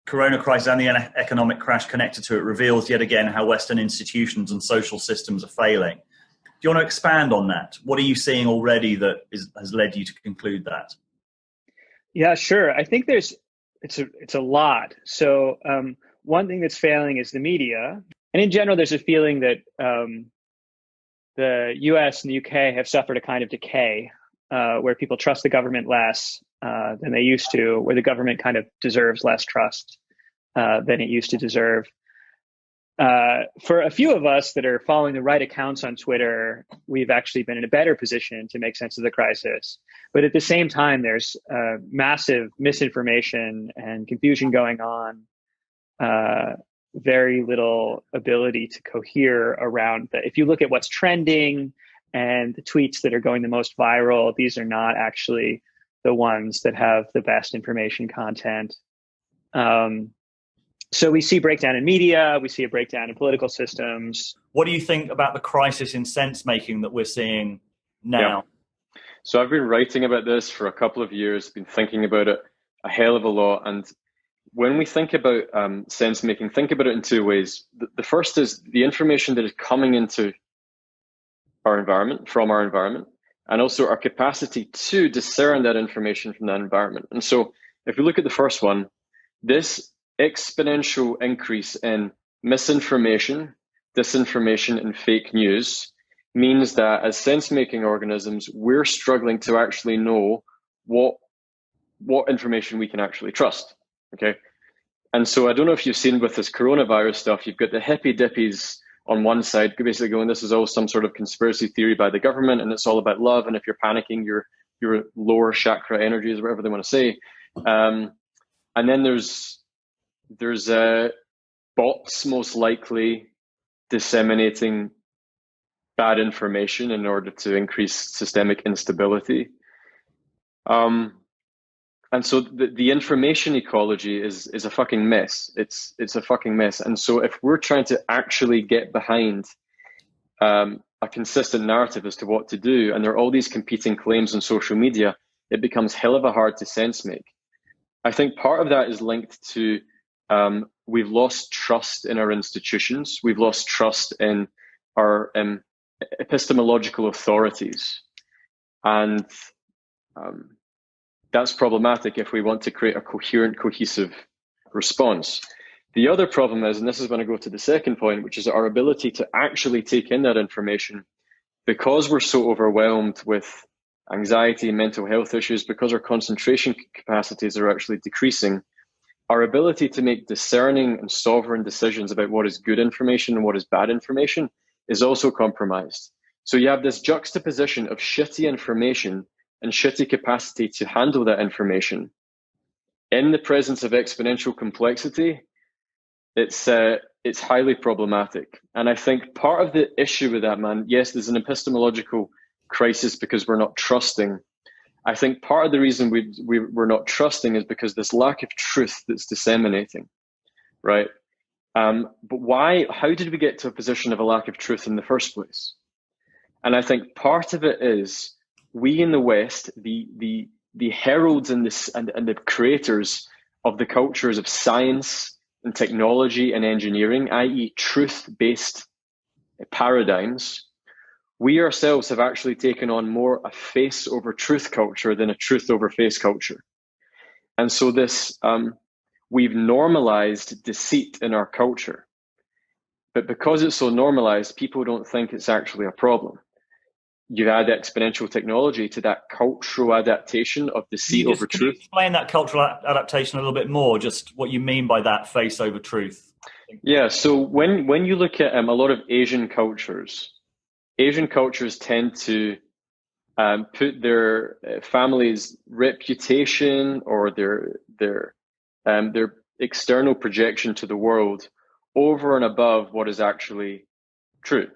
Corona crisis and the economic crash connected to it reveals yet again how Western institutions and social systems are failing. Do you want to expand on that? What are you seeing already that has led you to conclude that? Yeah, sure. I think it's a lot. So one thing that's failing is the media. And in general, there's a feeling that the US and the UK have suffered a kind of decay where people trust the government less than they used to, where the government kind of deserves less trust than it used to deserve. For a few of us that are following the right accounts on Twitter, we've actually been in a better position to make sense of the crisis. But at the same time, there's massive misinformation and confusion going on, very little ability to cohere around that. If you look at what's trending and the tweets that are going the most viral, these are not actually the ones that have the best information content. So we see breakdown in media, we see a breakdown in political systems. What do you think about the crisis in sense making that we're seeing now? Yeah. So I've been writing about this for a couple of years, been thinking about it a hell of a lot. And when we think about sense making, think about it in two ways. The first is the information that is coming into our environment, from our environment, and also our capacity to discern that information from that environment. And so if we look at the first one, this exponential increase in misinformation, disinformation, and fake news means that as sense-making organisms, we're struggling to actually know what information we can actually trust, okay? And so I don't know if you've seen with this coronavirus stuff, you've got the hippy dippies on one side, basically going, this is all some sort of conspiracy theory by the government, and it's all about love, and if you're panicking, your lower chakra energies, whatever they want to say. And then there's bots most likely disseminating bad information in order to increase systemic instability. And so the information ecology is a fucking mess. It's a fucking mess. And so if we're trying to actually get behind a consistent narrative as to what to do, and there are all these competing claims on social media, it becomes hell of a hard to sense make. I think part of that is linked to we've lost trust in our institutions. We've lost trust in our epistemological authorities. And that's problematic if we want to create a coherent, cohesive response. The other problem is, and this is when I go to the second point, which is our ability to actually take in that information, because we're so overwhelmed with anxiety and mental health issues, because our concentration capacities are actually decreasing, our ability to make discerning and sovereign decisions about what is good information and what is bad information is also compromised. So you have this juxtaposition of shitty information and shitty capacity to handle that information. In the presence of exponential complexity, it's highly problematic. And I think part of the issue with that, man, yes, there's an epistemological crisis because we're not trusting. I think part of the reason we're not trusting is because this lack of truth that's disseminating, right? But why? How did we get to a position of a lack of truth in the first place? And I think part of it is we in the West, the heralds and the creators of the cultures of science and technology and engineering, i.e. truth-based paradigms, we ourselves have actually taken on more a face over truth culture than a truth over face culture. And so this, we've normalized deceit in our culture. But because it's so normalized, people don't think it's actually a problem. You add exponential technology to that cultural adaptation of deceit over truth. Can you explain that cultural adaptation a little bit more, just what you mean by that face over truth? Yeah, so when you look at a lot of Asian cultures tend to put their family's reputation or their external projection to the world over and above what is actually true.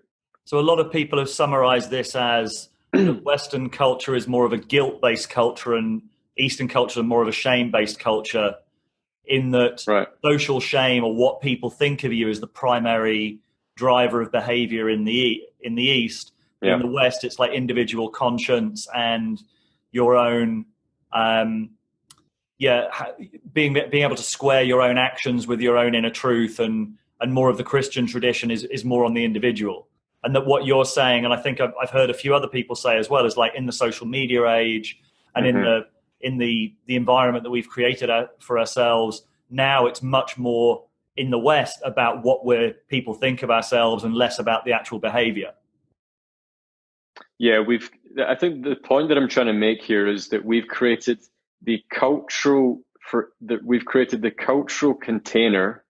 So a lot of people have summarized this as Western culture is more of a guilt-based culture and Eastern culture is more of a shame-based culture, in that social shame or what people think of you is the primary driver of behavior in the East. Yeah. In the West, it's like individual conscience and your own, being able to square your own actions with your own inner truth, and more of the Christian tradition is more on the individual. And that what you're saying, and I think I've heard a few other people say as well, is like in the social media age and in the environment that we've created for ourselves, now it's much more in the West about what people think of ourselves and less about the actual behavior. Yeah, I think the point that I'm trying to make here is that we've created the cultural container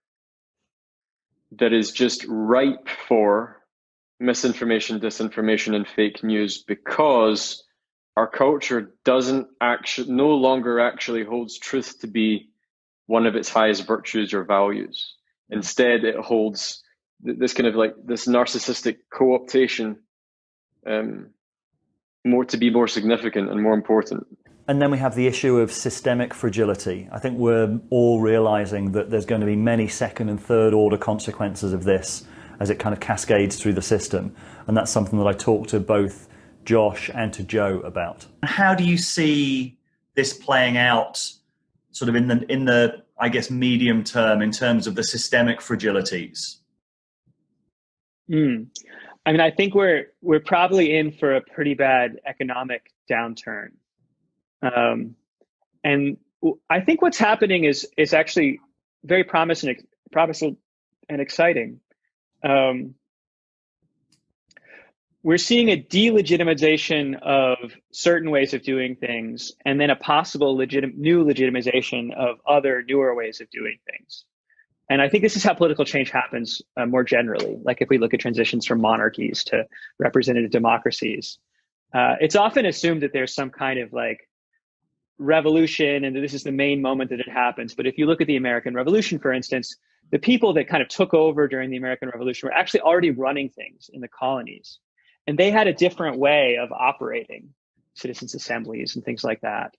that is just ripe for misinformation, disinformation, and fake news, because our culture no longer actually holds truth to be one of its highest virtues or values. Instead, it holds this kind of like this narcissistic co-optation to be more significant and more important. And then we have the issue of systemic fragility. I think we're all realizing that there's going to be many second and third order consequences of this as it kind of cascades through the system. And that's something that I talked to both Josh and to Joe about. How do you see this playing out sort of in the I guess, medium term in terms of the systemic fragilities? I mean, I think we're probably in for a pretty bad economic downturn. And I think what's happening is actually very promising and exciting. We're seeing a delegitimization of certain ways of doing things, and then a possible new legitimization of other newer ways of doing things. And I think this is how political change happens more generally. Like if we look at transitions from monarchies to representative democracies, it's often assumed that there's some kind of like revolution and that this is the main moment that it happens. But if you look at the American Revolution, for instance, the people that kind of took over during the American Revolution were actually already running things in the colonies. And they had a different way of operating citizens' assemblies and things like that.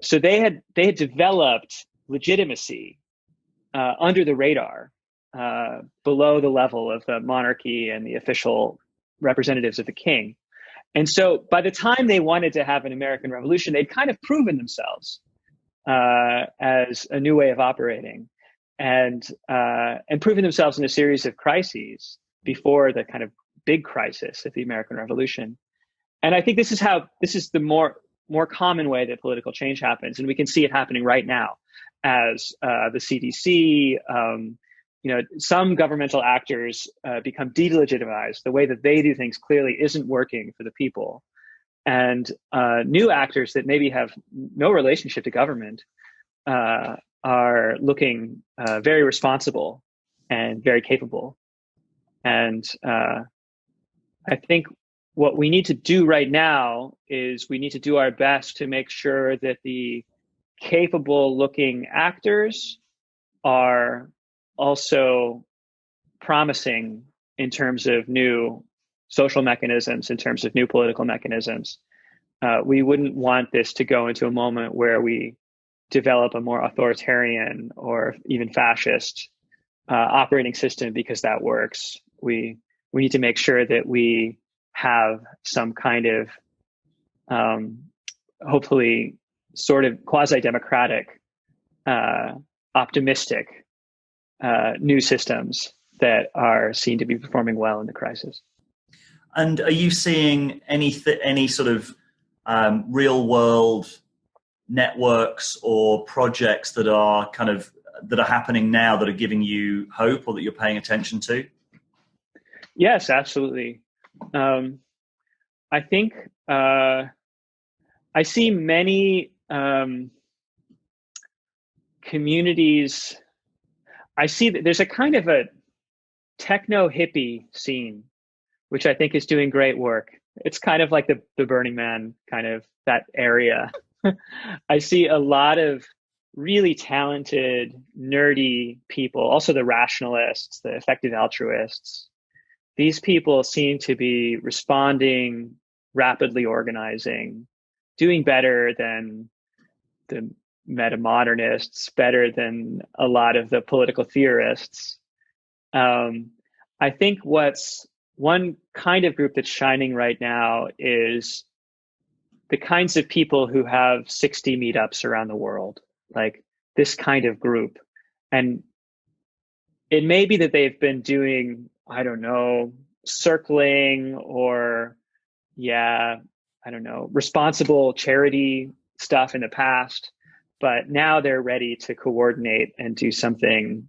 So they had developed legitimacy under the radar, below the level of the monarchy and the official representatives of the king. And so by the time they wanted to have an American Revolution, they'd kind of proven themselves as a new way of operating, and proven themselves in a series of crises before the kind of big crisis of the American Revolution. And I think this is the more common way that political change happens. And we can see it happening right now as the CDC, some governmental actors become delegitimized. The way that they do things clearly isn't working for the people. And new actors that maybe have no relationship to government are looking very responsible and very capable. And I think what we need to do right now is we need to do our best to make sure that the capable looking actors are also promising in terms of new social mechanisms, in terms of new political mechanisms. We wouldn't want this to go into a moment where we develop a more authoritarian or even fascist operating system because that works. We need to make sure that we have some kind of, hopefully, sort of quasi-democratic, optimistic new systems that are seen to be performing well in the crisis. And are you seeing any sort of real-world networks or projects that are happening now that are giving you hope or that you're paying attention to? Yes, absolutely. I think I see many communities. I see that there's a kind of a techno hippie scene, which I think is doing great work. It's kind of like the Burning Man, kind of that area. I see a lot of really talented, nerdy people, also the rationalists, the effective altruists. These people seem to be responding, rapidly organizing, doing better than the meta-modernists, better than a lot of the political theorists. I think what's one kind of group that's shining right now is the kinds of people who have 60 meetups around the world, like this kind of group. And it may be that they've been doing, I don't know, circling or, responsible charity stuff in the past, but now they're ready to coordinate and do something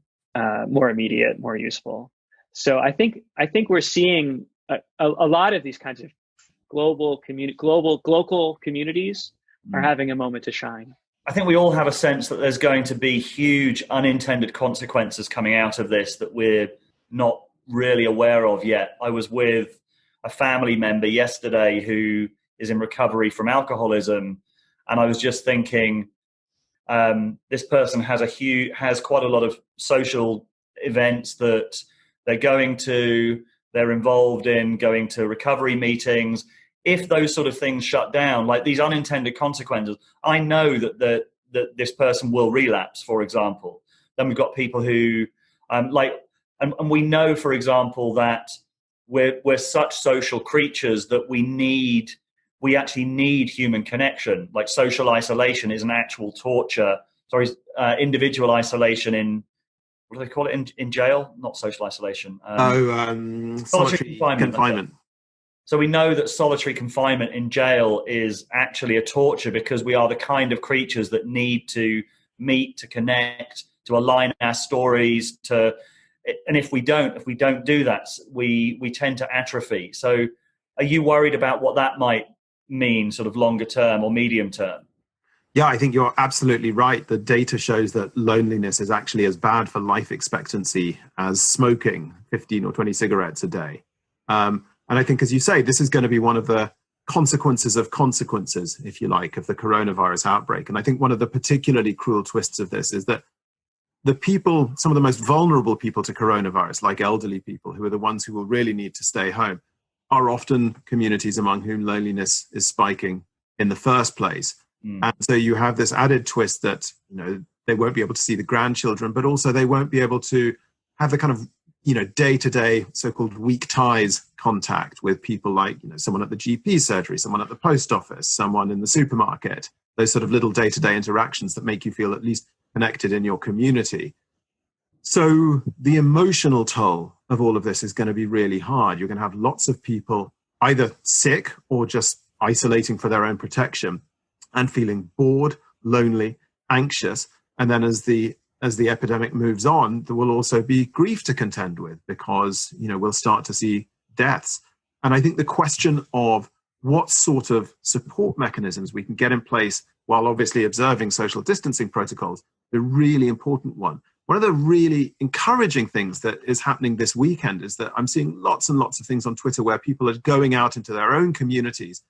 more immediate, more useful. So I think we're seeing a lot of these kinds of local communities are having a moment to shine. I think we all have a sense that there's going to be huge unintended consequences coming out of this that we're not really aware of yet. I was with a family member yesterday who is in recovery from alcoholism, and I was just thinking, this person has quite a lot of social events that they're going to, they're involved in, going to recovery meetings. if those sort of things shut down, like these unintended consequences, I know that this person will relapse, for example. Then we've got people who and we know, for example, that we're such social creatures that we actually need human connection. Like social isolation is an actual torture. Sorry, individual isolation in, what do they call it in jail? Not social isolation. Solitary confinement. So we know that solitary confinement in jail is actually a torture, because we are the kind of creatures that need to meet, to connect, to align our stories, and if we don't do that, we tend to atrophy. So are you worried about what that might mean sort of longer term or medium term? Yeah, I think you're absolutely right. The data shows that loneliness is actually as bad for life expectancy as smoking 15 or 20 cigarettes a day. And I think, as you say, this is going to be one of the consequences, if you like, of the coronavirus outbreak. And I think one of the particularly cruel twists of this is that the people, some of the most vulnerable people to coronavirus, like elderly people, who are the ones who will really need to stay home, are often communities among whom loneliness is spiking in the first place. And so you have this added twist that, they won't be able to see the grandchildren, but also they won't be able to have the kind of, day-to-day so-called weak ties contact with people like, someone at the GP surgery, someone at the post office, someone in the supermarket, those sort of little day-to-day interactions that make you feel at least connected in your community. So the emotional toll of all of this is going to be really hard. You're going to have lots of people either sick or just isolating for their own protection and feeling bored, lonely, anxious. And then as the epidemic moves on, there will also be grief to contend with, because, we'll start to see deaths. And I think the question of what sort of support mechanisms we can get in place while obviously observing social distancing protocols, the really important one. One of the really encouraging things that is happening this weekend is that I'm seeing lots and lots of things on Twitter where people are going out into their own communities,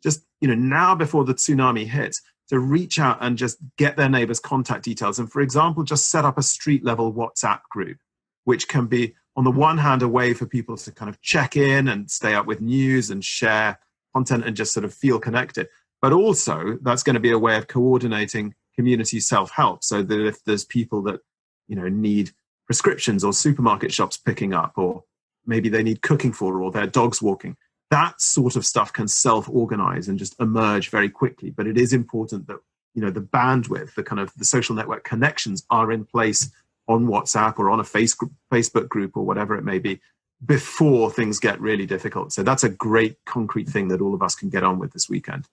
just, now before the tsunami hits, to reach out and just get their neighbors' contact details. And for example, just set up a street level WhatsApp group, which can be, on the one hand, a way for people to kind of check in and stay up with news and share content and just sort of feel connected. But also that's going to be a way of coordinating community self-help, so that if there's people that, need prescriptions or supermarket shops picking up, or maybe they need cooking for, or their dog's walking, that sort of stuff can self-organize and just emerge very quickly. But it is important that, the bandwidth, the kind of the social network connections are in place on WhatsApp or on a Facebook group or whatever it may be, before things get really difficult. So that's a great concrete thing that all of us can get on with this weekend.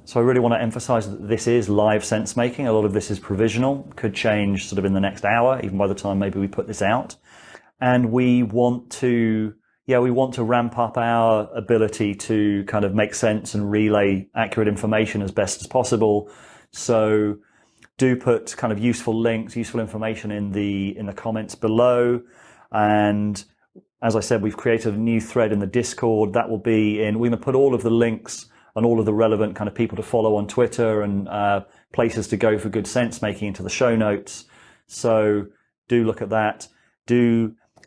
So I really want to emphasize that this is live sense making. A lot of this is provisional, could change sort of in the next hour, even by the time maybe we put this out. And we want to ramp up our ability to kind of make sense and relay accurate information as best as possible. So do put kind of useful links, useful information in the comments below. And as I said, we've created a new thread in the Discord that will be in, we're going to put all of the links and all of the relevant kind of people to follow on Twitter and places to go for good sense making into the show notes. So do look at that.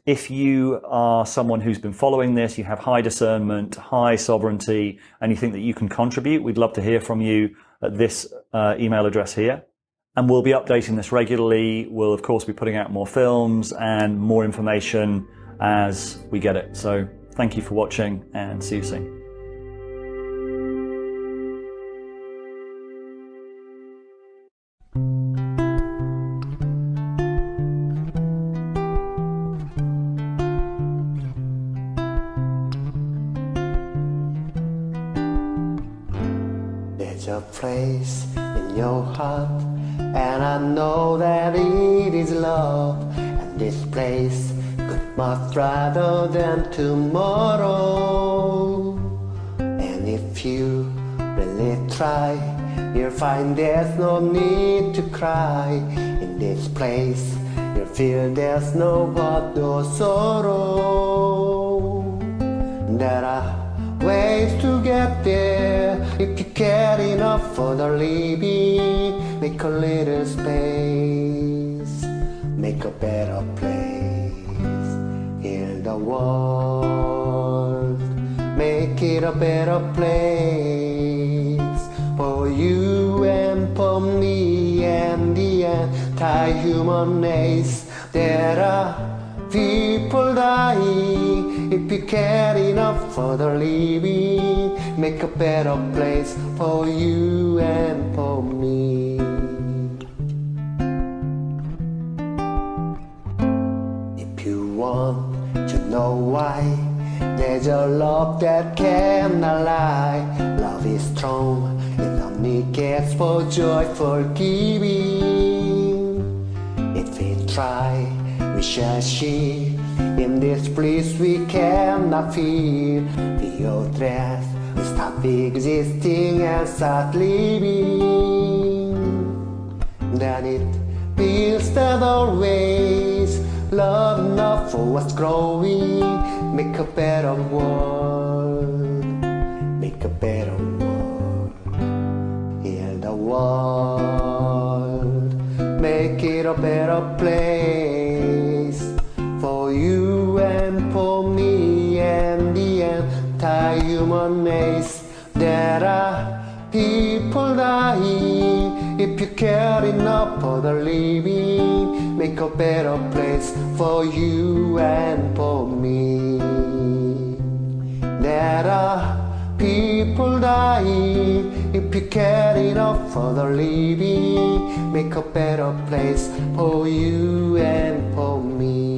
If you are someone who's been following this, you have high discernment, high sovereignty, and you think that you can contribute, we'd love to hear from you at this email address here. And we'll be updating this regularly. We'll, of course, be putting out more films and more information as we get it. So thank you for watching, and see you soon. A place in your heart, and I know that it is love, and this place could much rather than tomorrow. And if you really try, you'll find there's no need to cry. In this place you'll feel there's no what, no sorrow. There are ways to get there if you care enough for the living. Make a little space, make a better place. Heal the world, make it it a better place for you and for me and the anti-human race. There are people dying. If you care enough for the living, make a better place for you and for me. If you want to know why, there's a love that cannot lie. Love is strong, it only cares for joyful giving. If we try, we shall see. In this place we cannot feel. Feel death, we stop existing and start living. Then it feels that always love enough for what's growing. Make a better world, make a better world. Heal the world, make it a better place for you and for me and the anti-human race. There are people dying. If you care enough for the living, make a better place for you and for me. There are people dying. If you care enough for the living, make a better place for you and for me.